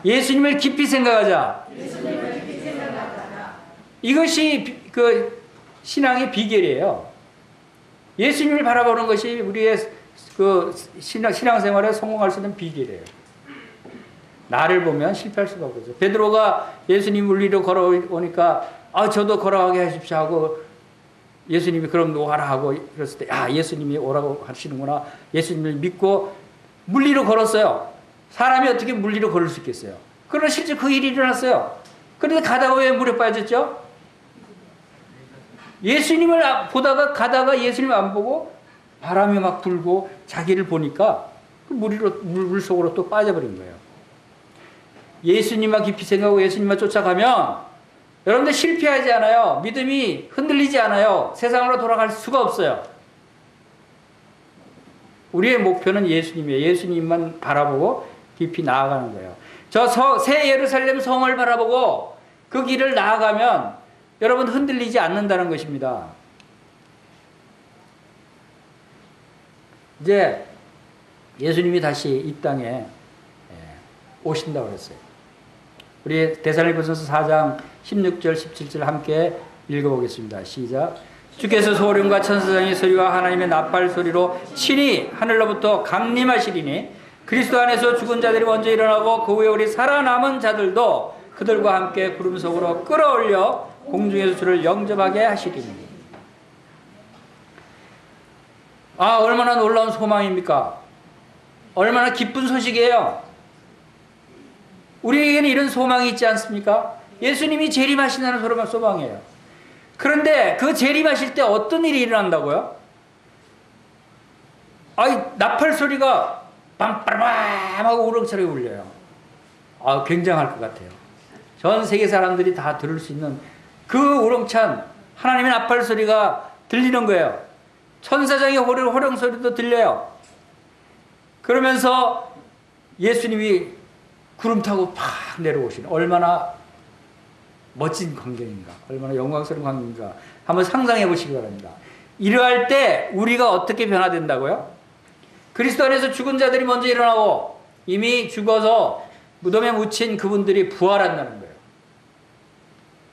예수님을 깊이 생각하자. 이것이 그 신앙의 비결이에요. 예수님을 바라보는 것이 우리의 그 신앙생활에 성공할 수 있는 비결이에요. 나를 보면 실패할 수밖에 없어요. 베드로가 예수님 물리로 걸어오니까 저도 걸어가게 하십시오 하고 예수님이 그럼 오라 하고 그랬을 때 예수님이 오라고 하시는구나. 예수님을 믿고 물리로 걸었어요. 사람이 어떻게 물리로 걸을 수 있겠어요? 그러나 실제 그 일이 일어났어요. 그런데 가다가 왜 물에 빠졌죠? 예수님을 보다가 가다가 예수님 안 보고 바람이 막 불고 자기를 보니까 물 속으로 또 빠져버린 거예요. 예수님만 깊이 생각하고 예수님만 쫓아가면 여러분들 실패하지 않아요. 믿음이 흔들리지 않아요. 세상으로 돌아갈 수가 없어요. 우리의 목표는 예수님이에요. 예수님만 바라보고 깊이 나아가는 거예요. 저 새 예루살렘 성을 바라보고 그 길을 나아가면 여러분 흔들리지 않는다는 것입니다. 이제 예수님이 다시 이 땅에 오신다고 그랬어요. 우리 데살로니가전서 4장 16절 17절 함께 읽어보겠습니다. 시작. 주께서 소령과 천사장의 소리와 하나님의 나팔 소리로 친히 하늘로부터 강림하시리니 그리스도 안에서 죽은 자들이 먼저 일어나고 그 후에 우리 살아남은 자들도 그들과 함께 구름 속으로 끌어올려 공중에서 주를 영접하게 하시리니. 아, 얼마나 놀라운 소망입니까? 얼마나 기쁜 소식이에요. 우리에게는 이런 소망이 있지 않습니까? 예수님이 재림하신다는 소망이에요. 그런데 그 재림하실 때 어떤 일이 일어난다고요? 아이, 나팔 소리가 빵빠라밤 하고 우렁차게 울려요. 아, 굉장할 것 같아요. 전 세계 사람들이 다 들을 수 있는 그 우렁찬 하나님의 나팔 소리가 들리는 거예요. 천사장의 호령 소리도 들려요. 그러면서 예수님이 구름 타고 팍 내려오시는, 얼마나 멋진 광경인가, 얼마나 영광스러운 광경인가 한번 상상해 보시기 바랍니다. 이러할 때 우리가 어떻게 변화된다고요? 그리스도 안에서 죽은 자들이 먼저 일어나고 이미 죽어서 무덤에 묻힌 그분들이 부활한다는 거예요.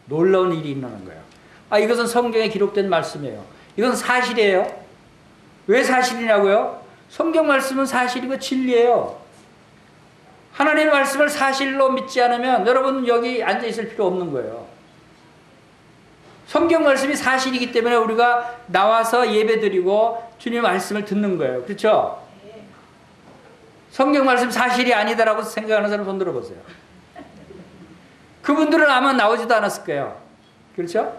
놀라운 일이 일어나는 거예요. 아, 이것은 성경에 기록된 말씀이에요. 이건 사실이에요. 왜 사실이냐고요? 성경 말씀은 사실이고 진리예요. 하나님의 말씀을 사실로 믿지 않으면 여러분 여기 앉아 있을 필요 없는 거예요. 성경 말씀이 사실이기 때문에 우리가 나와서 예배드리고 주님의 말씀을 듣는 거예요. 그렇죠? 성경 말씀 사실이 아니다라고 생각하는 사람 손 들어보세요. 그분들은 아마 나오지도 않았을 거예요. 그렇죠?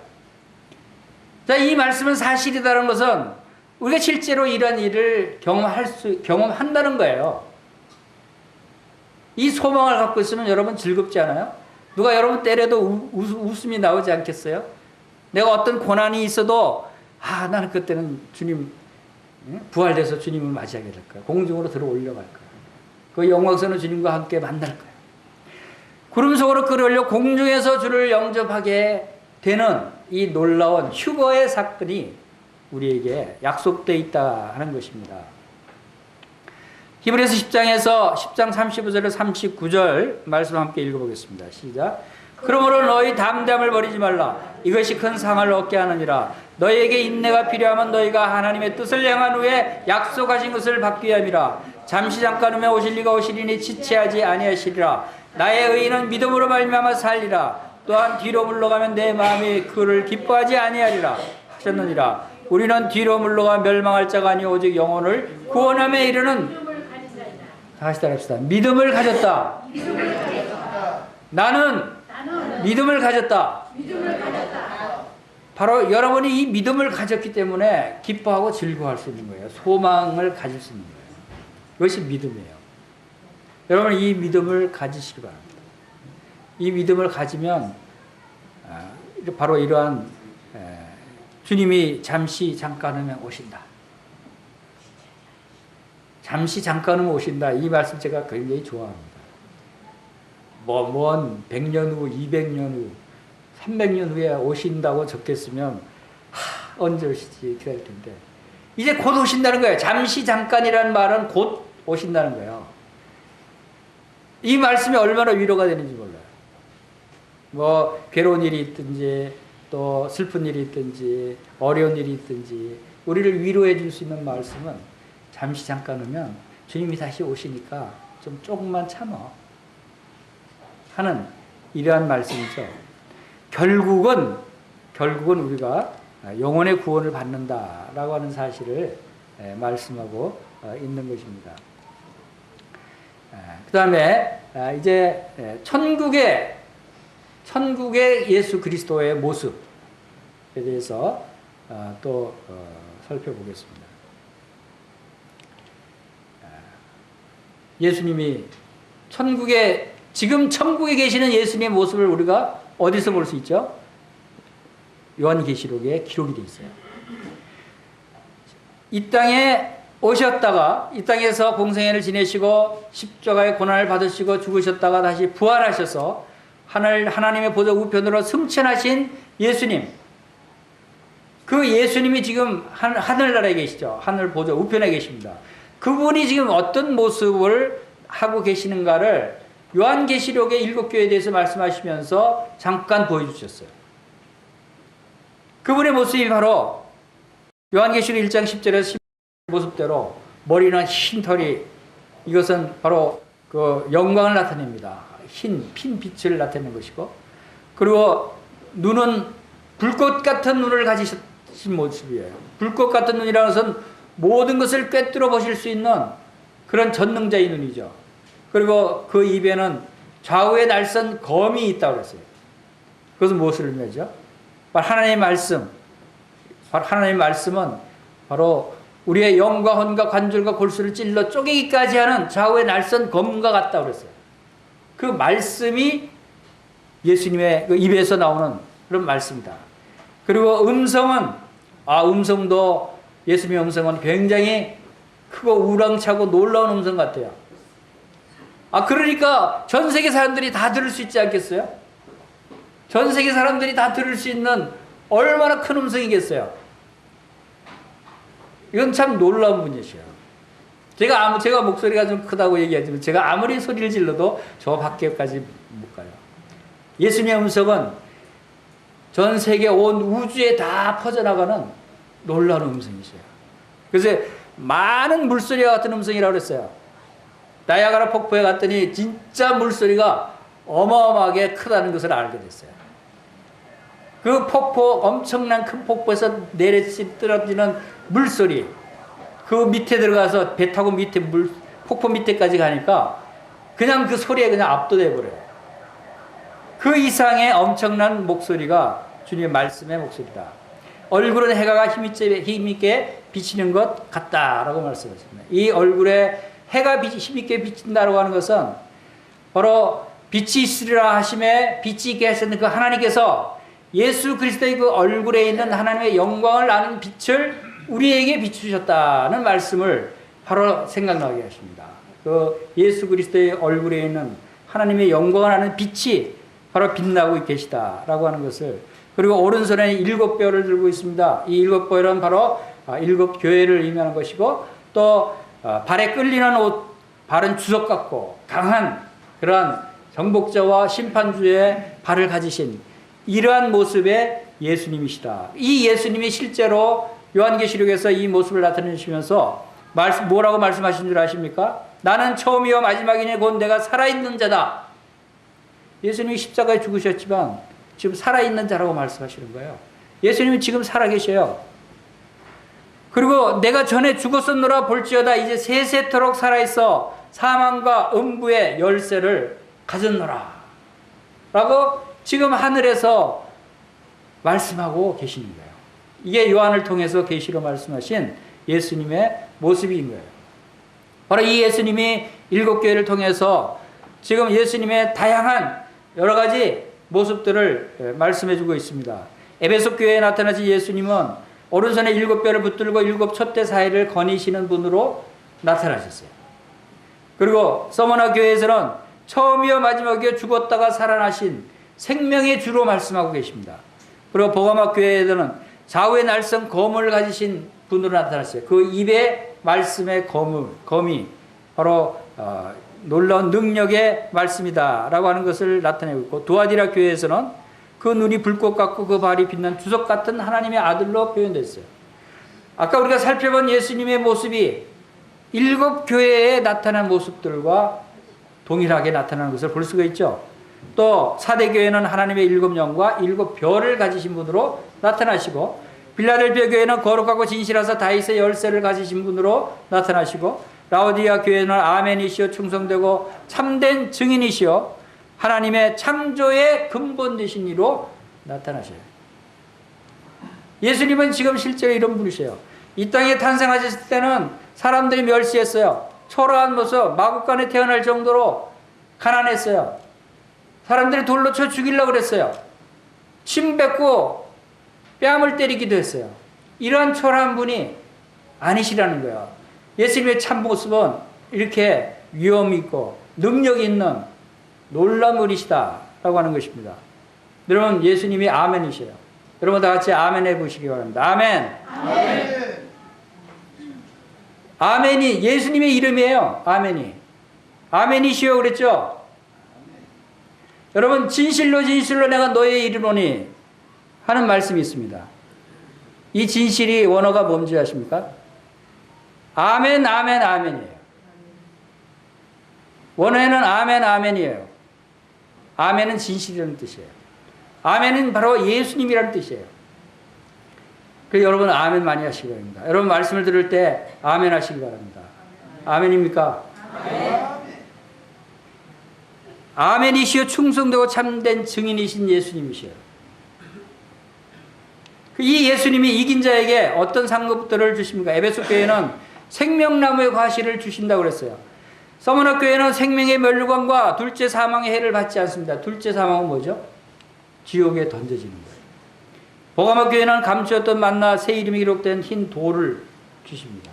자, 이 말씀은 사실이다라는 것은 우리가 실제로 이런 일을 경험한다는 거예요. 이 소망을 갖고 있으면 여러분 즐겁지 않아요? 누가 여러분 때려도 웃음이 나오지 않겠어요? 내가 어떤 고난이 있어도 아, 나는 그때는 주님 부활돼서 주님을 맞이하게 될 거야. 공중으로 들어 올려갈 거야. 그 영광스러운 주님과 함께 만날 거야. 구름 속으로 끌어올려 공중에서 주를 영접하게 되는 이 놀라운 휴거의 사건이 우리에게 약속되어 있다 하는 것입니다. 히브리서 10장 35절에서 39절 말씀 함께 읽어보겠습니다. 시작. 그러므로 너희 담대함을 버리지 말라. 이것이 큰 상을 얻게 하느니라. 너희에게 인내가 필요하면 너희가 하나님의 뜻을 행한 후에 약속하신 것을 받기 위함이라. 잠시 잠깐 후에 오실 이가 오시리니 지체하지 아니하시리라. 나의 의인은 믿음으로 말미암아 살리라. 또한 뒤로 물러가면 내 마음이 그를 기뻐하지 아니하리라 하셨느니라. 우리는 뒤로 물러가 멸망할 자가 아니 오직 영혼을 구원함에 이르는, 다시 따라합시다. 믿음을 가졌다. 나는 믿음을 가졌다. 바로 여러분이 이 믿음을 가졌기 때문에 기뻐하고 즐거워할 수 있는 거예요. 소망을 가질 수 있는 거예요. 그것이 믿음이에요. 여러분 이 믿음을 가지시기 바랍니다. 이 믿음을 가지면 바로 이러한 주님이 잠시 잠깐 후면 오신다. 잠시 잠깐 후면 오신다. 이 말씀 제가 굉장히 좋아합니다. 먼 100년 후, 200년 후, 300년 후에 오신다고 적겠으면 언제 오시지 기다릴 텐데 이제 곧 오신다는 거예요. 잠시 잠깐이라는 말은 곧 오신다는 거예요. 이 말씀이 얼마나 위로가 되는지 몰라요. 뭐 괴로운 일이 있든지 또 슬픈 일이 있든지 어려운 일이 있든지 우리를 위로해 줄 수 있는 말씀은 잠시 잠깐 오면 주님이 다시 오시니까 좀 조금만 참아 하는 이러한 말씀이죠. 결국은 우리가 영혼의 구원을 받는다라고 하는 사실을 말씀하고 있는 것입니다. 그 다음에 이제 천국의 예수 그리스도의 모습에 대해서 또 살펴보겠습니다. 예수님이 지금 천국에 계시는 예수님의 모습을 우리가 어디서 볼 수 있죠? 요한계시록에 기록이 되어 있어요. 이 땅에 오셨다가 이 땅에서 공생애를 지내시고 십자가의 고난을 받으시고 죽으셨다가 다시 부활하셔서 하나님의 보좌 우편으로 승천하신 예수님, 그 예수님이 지금 하늘나라에 계시죠. 하늘 보좌 우편에 계십니다. 그분이 지금 어떤 모습을 하고 계시는가를 요한계시록의 7교회에 대해서 말씀하시면서 잠깐 보여주셨어요. 그분의 모습이 바로 요한계시록 1장 10절에서 10절 모습대로 머리는 흰 털이, 이것은 바로 그 영광을 나타냅니다. 흰 빛을 나타내는 것이고, 그리고 눈은 불꽃 같은 눈을 가지신 모습이에요. 불꽃 같은 눈이라는 것은 모든 것을 꿰뚫어 보실 수 있는 그런 전능자의 눈이죠. 그리고 그 입에는 좌우에 날선 검이 있다고 그랬어요. 그것은 무엇을 의미하죠? 바로 하나님의 말씀. 바로 하나님의 말씀은 바로 우리의 영과 혼과 관절과 골수를 찔러 쪼개기까지 하는 좌우에 날선 검과 같다고 그랬어요. 그 말씀이 예수님의 그 입에서 나오는 그런 말씀이다. 그리고 음성은, 음성도 예수님의 음성은 굉장히 크고 우렁차고 놀라운 음성 같아요. 그러니까 전 세계 사람들이 다 들을 수 있지 않겠어요? 전 세계 사람들이 다 들을 수 있는 얼마나 큰 음성이겠어요? 이건 참 놀라운 분이시요. 제가 목소리가 좀 크다고 얘기하지만 제가 아무리 소리를 질러도 저 밖에까지 못 가요. 예수님의 음성은 전 세계 온 우주에 다 퍼져나가는 놀라운 음성이세요. 그래서 많은 물소리와 같은 음성이라고 그랬어요. 나야가라 폭포에 갔더니 진짜 물소리가 어마어마하게 크다는 것을 알게 됐어요. 그 폭포, 엄청난 큰 폭포에서 떨어지는 물소리, 그 밑에 들어가서 배 타고 폭포 밑에까지 가니까 그냥 그 소리에 그냥 압도돼 버려요. 그 이상의 엄청난 목소리가 주님의 말씀의 목소리다. 얼굴은 해가 힘있게 비치는 것 같다라고 말씀하셨습니다. 이 얼굴에 해가 힘있게 비친다라고 하는 것은 바로 빛이 있으리라 하심에 빛이 있게 하셨는 그 하나님께서 예수 그리스도의 그 얼굴에 있는 하나님의 영광을 아는 빛을 우리에게 비추셨다는 말씀을 바로 생각나게 하십니다. 그 예수 그리스도의 얼굴에 있는 하나님의 영광을 아는 빛이 바로 빛나고 계시다라고 하는 것을, 그리고 오른손에 7뼈를 들고 있습니다. 이 7뼈는 바로 7 교회를 의미하는 것이고, 또 발에 끌리는 옷, 발은 주석 같고 강한 그러한 정복자와 심판주의 발을 가지신 이러한 모습의 예수님이시다. 이 예수님이 실제로 요한계시록에서 이 모습을 나타내시면서 뭐라고 말씀하신 줄 아십니까? 나는 처음이요 마지막이니 곧 내가 살아있는 자다. 예수님이 십자가에 죽으셨지만 지금 살아있는 자라고 말씀하시는 거예요. 예수님이 지금 살아계셔요. 그리고 내가 전에 죽었었노라 볼지어다 이제 세세토록 살아있어 사망과 음부의 열쇠를 가졌노라 라고 지금 하늘에서 말씀하고 계시는 거예요. 이게 요한을 통해서 계시로 말씀하신 예수님의 모습인 거예요. 바로 이 예수님이 7교회를 통해서 지금 예수님의 다양한 여러 가지 모습들을 말씀해 주고 있습니다. 에베소 교회에 나타나신 예수님은 오른손에 7뼈를 붙들고 7 촛대 사이를 거니시는 분으로 나타나셨어요. 그리고 서머나 교회에서는 처음이요 마지막이요 죽었다가 살아나신 생명의 주로 말씀하고 계십니다. 그리고 보가막 교회에서는 좌우에 날선 검을 가지신 분으로 나타났어요. 그 입에 말씀의 검이 바로 놀라운 능력의 말씀이다 라고 하는 것을 나타내고 있고, 두아디라 교회에서는 그 눈이 불꽃 같고 그 발이 빛난 주석 같은 하나님의 아들로 표현됐어요. 아까 우리가 살펴본 예수님의 모습이 7교회에 나타난 모습들과 동일하게 나타나는 것을 볼 수가 있죠. 또 사대교회는 하나님의 7영과 7별을 가지신 분으로 나타나시고, 빌라델피아 교회는 거룩하고 진실하사 다윗의 열쇠를 가지신 분으로 나타나시고, 라오디아 교회는 아멘이시오 충성되고 참된 증인이시오 하나님의 창조의 근본 되신 이로 나타나셔요. 예수님은 지금 실제로 이런 분이세요. 이 땅에 탄생하셨을 때는 사람들이 멸시했어요. 초라한 모습, 마구간에 태어날 정도로 가난했어요. 사람들이 돌로 쳐 죽이려고 그랬어요. 침 뱉고 뺨을 때리기도 했어요. 이러한 초라한 분이 아니시라는 거예요. 예수님의 참모습은 이렇게 위엄이 있고 능력이 있는 놀라운 분이시다라고 하는 것입니다. 여러분, 예수님이 아멘이셔요. 여러분 다 같이 아멘 해보시기 바랍니다. 아멘. 아멘. 아멘이 예수님의 이름이에요. 아멘이. 아멘이시오 그랬죠? 여러분, 진실로 진실로 내가 너의 이르노니 하는 말씀이 있습니다. 이 진실이 원어가 뭔지 아십니까? 아멘, 아멘, 아멘이에요. 원어에는 아멘, 아멘이에요. 아멘은 진실이라는 뜻이에요. 아멘은 바로 예수님이라는 뜻이에요. 그래서 여러분 아멘 많이 하시기 바랍니다. 여러분 말씀을 들을 때 아멘 하시기 바랍니다. 아멘입니까? 아멘이시여 충성되고 참된 증인이신 예수님이시여. 이 예수님이 이긴 자에게 어떤 상급들을 주십니까? 에베소 교회는 생명나무의 과실을 주신다고 그랬어요. 서머너 교회는 생명의 멸류관과 둘째 사망의 해를 받지 않습니다. 둘째 사망은 뭐죠? 지옥에 던져지는 거예요. 보가모 교회는 감추었던 만나 새 이름이 기록된 흰 돌을 주십니다.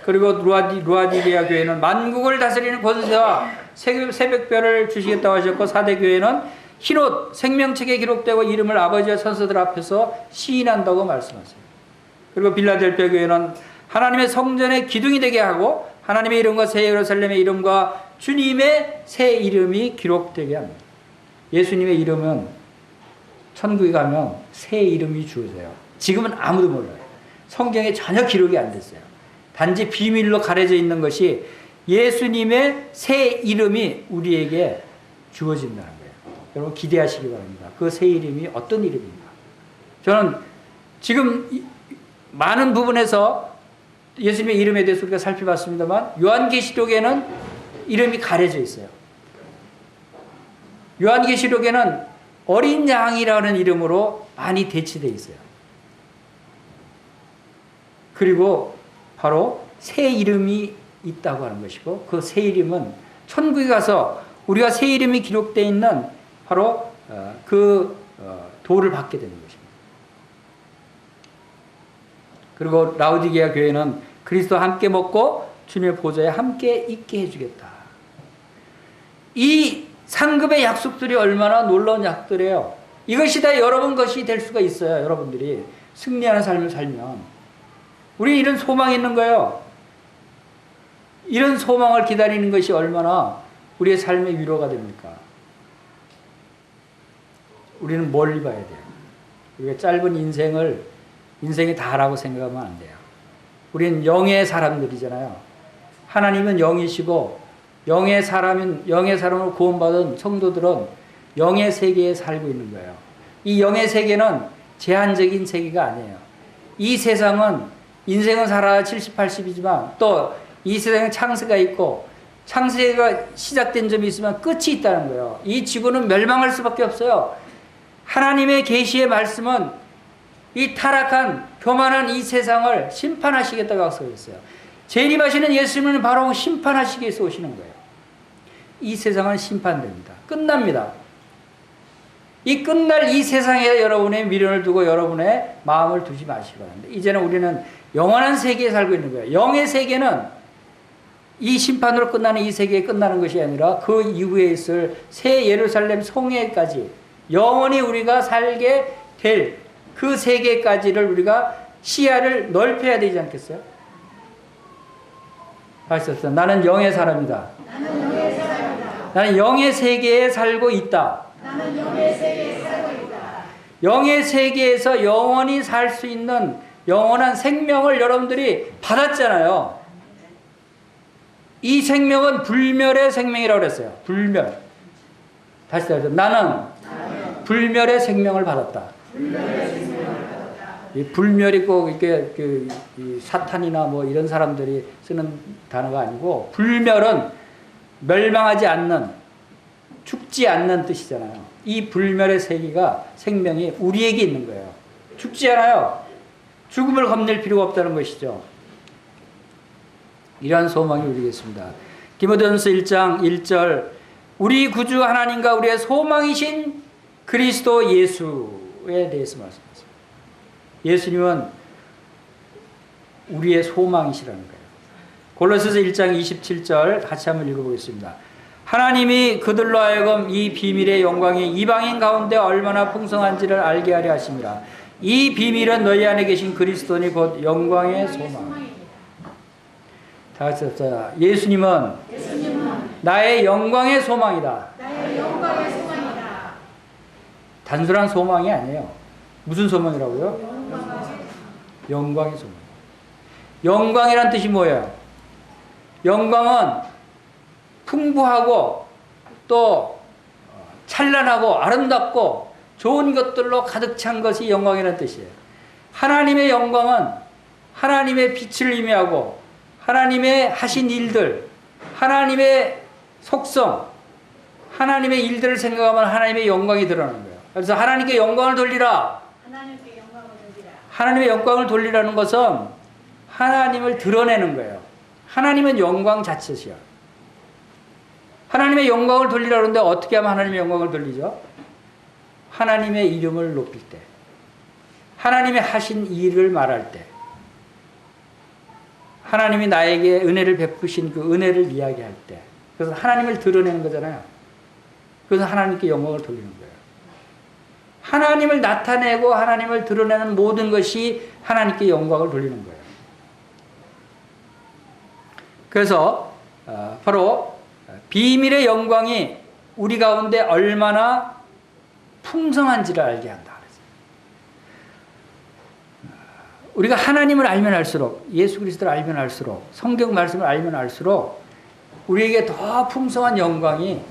그리고 루아디게아 교회는 만국을 다스리는 권세와 새벽별을 주시겠다고 하셨고, 사대 교회는 흰옷 생명책에 기록되고 이름을 아버지와 천사들 앞에서 시인한다고 말씀하세요. 그리고 빌라델피아 교회는 하나님의 성전의 기둥이 되게 하고 하나님의 이름과 새 예루살렘의 이름과 주님의 새 이름이 기록되게 합니다. 예수님의 이름은 천국에 가면 새 이름이 주어져요. 지금은 아무도 몰라요. 성경에 전혀 기록이 안 됐어요. 단지 비밀로 가려져 있는 것이 예수님의 새 이름이 우리에게 주어진다는 거예요. 여러분 기대하시기 바랍니다. 그 새 이름이 어떤 이름인가? 저는 지금 많은 부분에서 예수님의 이름에 대해서 우리가 살펴봤습니다만 요한계시록에는 이름이 가려져 있어요. 요한계시록에는 어린 양이라는 이름으로 많이 대치되어 있어요. 그리고 바로 새 이름이 있다고 하는 것이고, 그 새 이름은 천국에 가서 우리가 새 이름이 기록되어 있는 바로 그 도를 받게 되는 것입니다. 그리고 라우디게아 교회는 그리스도와 함께 먹고 주님의 보좌에 함께 있게 해주겠다. 이 상급의 약속들이 얼마나 놀라운 약속들이에요. 이것이 다 여러분 것이 될 수가 있어요. 여러분들이 승리하는 삶을 살면 우리 이런 소망이 있는 거예요. 이런 소망을 기다리는 것이 얼마나 우리의 삶의 위로가 됩니까? 우리는 멀리 봐야 돼요. 우리가 짧은 인생이 다라고 생각하면 안 돼요. 우리는 영의 사람들이잖아요. 하나님은 영이시고 영의 사람으로 구원받은 성도들은 영의 세계에 살고 있는 거예요. 이 영의 세계는 제한적인 세계가 아니에요. 이 세상은 인생은 살아 70, 80이지만 또 이 세상에 창세가 있고 창세가 시작된 점이 있으면 끝이 있다는 거예요. 이 지구는 멸망할 수밖에 없어요. 하나님의 계시의 말씀은 이 타락한 교만한 이 세상을 심판하시겠다고 약속했어요. 재림하시는 예수님은 바로 심판하시기 위해서 오시는 거예요. 이 세상은 심판됩니다. 끝납니다. 이 끝날 이 세상에 여러분의 미련을 두고 여러분의 마음을 두지 마시기 바랍니다. 이제는 우리는 영원한 세계에 살고 있는 거예요. 영의 세계는 이 심판으로 끝나는 이 세계에 끝나는 것이 아니라 그 이후에 있을 새 예루살렘 성회까지 영원히 우리가 살게 될 그 세계까지를 우리가 시야를 넓혀야 되지 않겠어요? 하셨어요. 나는 영의 사람이다. 나는 영의 세계에 살고 있다. 영의 세계에서 영원히 살 수 있는 영원한 생명을 여러분들이 받았잖아요. 이 생명은 불멸의 생명이라고 그랬어요. 불멸. 다시 말해서 나는 불멸의 생명을 받았다. 이 불멸이 꼭 이렇게 이 사탄이나 뭐 이런 사람들이 쓰는 단어가 아니고, 불멸은 멸망하지 않는, 죽지 않는 뜻이잖아요. 이 불멸의 생명이 우리에게 있는 거예요. 죽지 않아요. 죽음을 겁낼 필요가 없다는 것이죠. 이러한 소망이 우리겠습니다. 디모데전서 1장 1절, 우리 구주 하나님과 우리의 소망이신 그리스도 예수에 대해서 말씀하십니다. 예수님은 우리의 소망이시라는 거예요. 골로새서 1장 27절 같이 한번 읽어보겠습니다. 하나님이 그들로 하여금 이 비밀의 영광이 이방인 가운데 얼마나 풍성한지를 알게 하려 하심이라. 이 비밀은 너희 안에 계신 그리스도니 곧 영광의 소망. 다 같이 합시다. 예수님은 나의 영광의 소망이다. 단순한 소망이 아니에요. 무슨 소망이라고요? 영광의 소망. 영광이란 뜻이 뭐예요? 영광은 풍부하고 또 찬란하고 아름답고 좋은 것들로 가득 찬 것이 영광이라는 뜻이에요. 하나님의 영광은 하나님의 빛을 의미하고 하나님의 하신 일들, 하나님의 속성, 하나님의 일들을 생각하면 하나님의 영광이 드러나는 거예요. 그래서 하나님께 영광을 돌리라. 하나님께 영광을 돌리라. 하나님의 영광을 돌리라는 것은 하나님을 드러내는 거예요. 하나님은 영광 자체시야. 하나님의 영광을 돌리라는데 어떻게 하면 하나님의 영광을 돌리죠? 하나님의 이름을 높일 때, 하나님의 하신 일을 말할 때, 하나님이 나에게 은혜를 베푸신 그 은혜를 이야기할 때, 그래서 하나님을 드러내는 거잖아요. 그래서 하나님께 영광을 돌리는 거예요. 하나님을 나타내고 하나님을 드러내는 모든 것이 하나님께 영광을 돌리는 거예요. 그래서 바로 비밀의 영광이 우리 가운데 얼마나 풍성한지를 알게 한다. 우리가 하나님을 알면 알수록, 예수 그리스도를 알면 알수록, 성경 말씀을 알면 알수록 우리에게 더 풍성한 영광이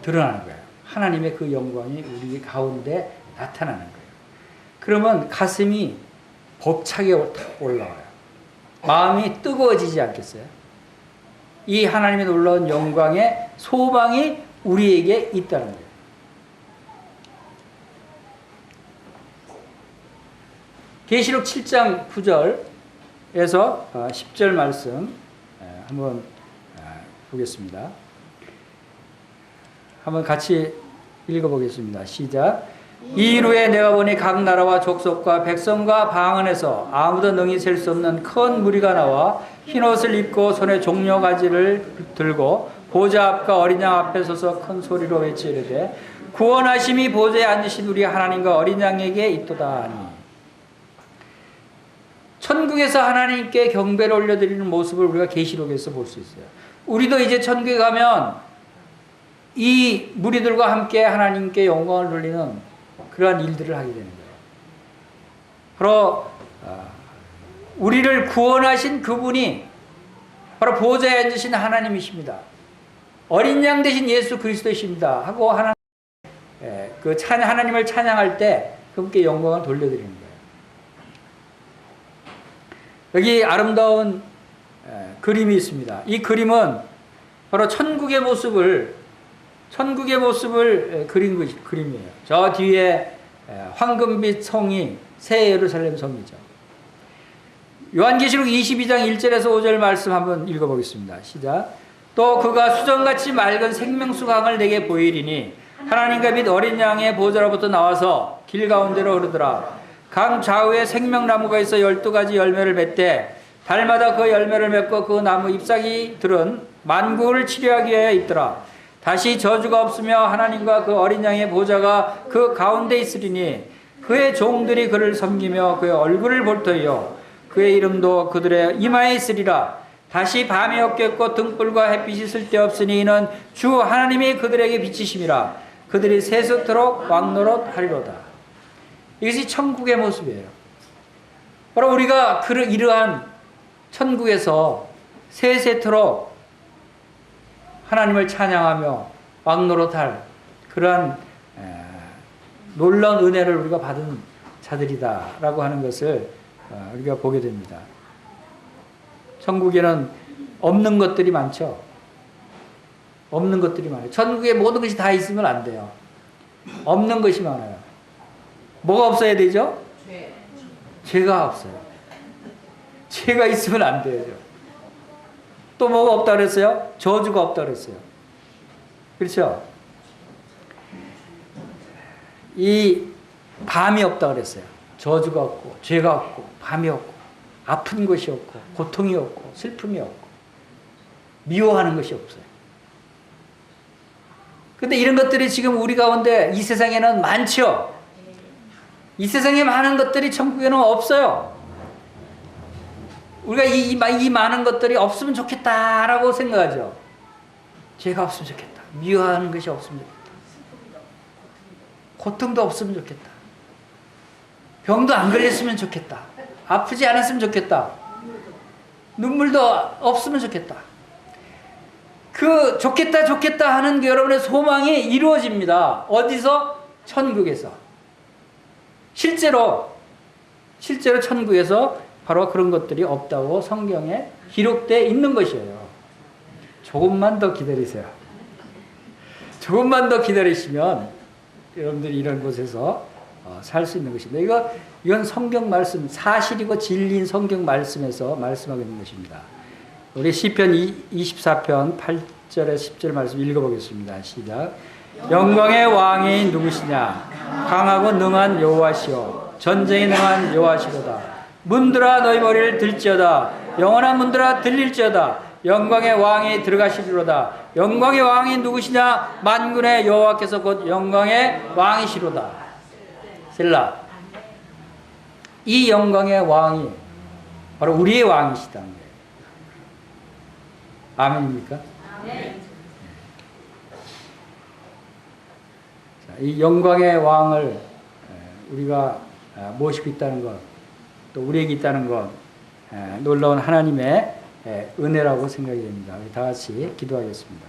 드러나는 거예요. 하나님의 그 영광이 우리 가운데 나타나는 거예요. 그러면 가슴이 벅차게 올라와요. 마음이 뜨거워지지 않겠어요? 이 하나님의 놀라운 영광의 소망이 우리에게 있다는 거예요. 계시록 7장 9절에서 10절 말씀 한번 보겠습니다. 한번 같이 읽어보겠습니다. 시작. 이후에 내가 보니 각 나라와 족속과 백성과 방언에서 아무도 능히 셀 수 없는 큰 무리가 나와 흰옷을 입고 손에 종려가지를 들고 보좌 앞과 어린 양 앞에 서서 큰 소리로 외치르되 구원하심이 보좌에 앉으신 우리 하나님과 어린 양에게 있도다 하니. 천국에서 하나님께 경배를 올려드리는 모습을 우리가 계시록에서 볼 수 있어요. 우리도 이제 천국에 가면 이 무리들과 함께 하나님께 영광을 돌리는 그러한 일들을 하게 되는 거예요. 바로 우리를 구원하신 그분이 바로 보좌에 앉으신 하나님이십니다. 어린 양 되신 예수 그리스도이십니다 하고 하나님을 찬양할 때 그분께 영광을 돌려드리는 거예요. 여기 아름다운 그림이 있습니다. 이 그림은 바로 천국의 모습을 그린 그림이에요. 저 뒤에 황금빛 성이 새 예루살렘 성이죠. 요한계시록 22장 1절에서 5절 말씀 한번 읽어보겠습니다. 시작. 또 그가 수정같이 맑은 생명수 강을 내게 보이리니 하나님과 및 어린 양의 보좌로부터 나와서 길 가운데로 흐르더라. 강 좌우에 생명나무가 있어 12가지 열매를 맺되 달마다 그 열매를 맺고 그 나무 잎사귀들은 만국을 치료하기 위하여 있더라. 다시 저주가 없으며 하나님과 그 어린 양의 보좌가 그 가운데 있으리니 그의 종들이 그를 섬기며 그의 얼굴을 볼 터이요 그의 이름도 그들의 이마에 있으리라. 다시 밤이 없겠고 등불과 햇빛이 쓸데없으니 이는 주 하나님이 그들에게 비치심이라. 그들이 세세토록 왕노릇 하리로다. 이것이 천국의 모습이에요. 바로 우리가 이러한 천국에서 세세토록 하나님을 찬양하며 왕노릇할 그러한 놀라운 은혜를 우리가 받은 자들이다라고 하는 것을 우리가 보게 됩니다. 천국에는 없는 것들이 많죠. 없는 것들이 많아요. 천국에 모든 것이 다 있으면 안 돼요. 없는 것이 많아요. 뭐가 없어야 되죠? 죄가 없어요. 죄가 있으면 안 돼요. 또 뭐가 없다 그랬어요? 저주가 없다 그랬어요. 그렇죠? 이 밤이 없다 그랬어요. 저주가 없고 죄가 없고 밤이 없고 아픈 것이 없고 고통이 없고 슬픔이 없고 미워하는 것이 없어요. 근데 이런 것들이 지금 우리 가운데 이 세상에는 많죠. 이 세상에 많은 것들이 천국에는 없어요. 우리가 이 많은 것들이 없으면 좋겠다라고 생각하죠. 죄가 없으면 좋겠다. 미워하는 것이 없으면 좋겠다. 고통도 없으면 좋겠다. 병도 안 걸렸으면 좋겠다. 아프지 않았으면 좋겠다. 눈물도 없으면 좋겠다. 그 좋겠다 하는 게 여러분의 소망이 이루어집니다. 어디서? 천국에서. 실제로 천국에서 바로 그런 것들이 없다고 성경에 기록되어 있는 것이에요. 조금만 더 기다리세요. 조금만 더 기다리시면 여러분들이 이런 곳에서 살 수 있는 것입니다. 이건 성경 말씀, 사실이고 진리인 성경 말씀에서 말씀하고 있는 것입니다. 우리 시편 24편 8절에 10절 말씀 읽어보겠습니다. 시작. 영광의 왕이 누구시냐? 강하고 능한 여호와시오. 전쟁에 능한 여호와시로다. 문들아 너희 머리를 들지어다. 영원한 문들아 들릴지어다. 영광의 왕이 들어가시리로다. 영광의 왕이 누구시냐? 만군의 여호와께서 곧 영광의 왕이시로다. 셀라. 이 영광의 왕이 바로 우리의 왕이시다는 거예요. 아멘입니까? 아멘. 자, 이 영광의 왕을 우리가 모시고 있다는 것, 또 우리에게 있다는 것, 놀라운 하나님의 은혜라고 생각이 됩니다. 우리 다 같이 기도하겠습니다.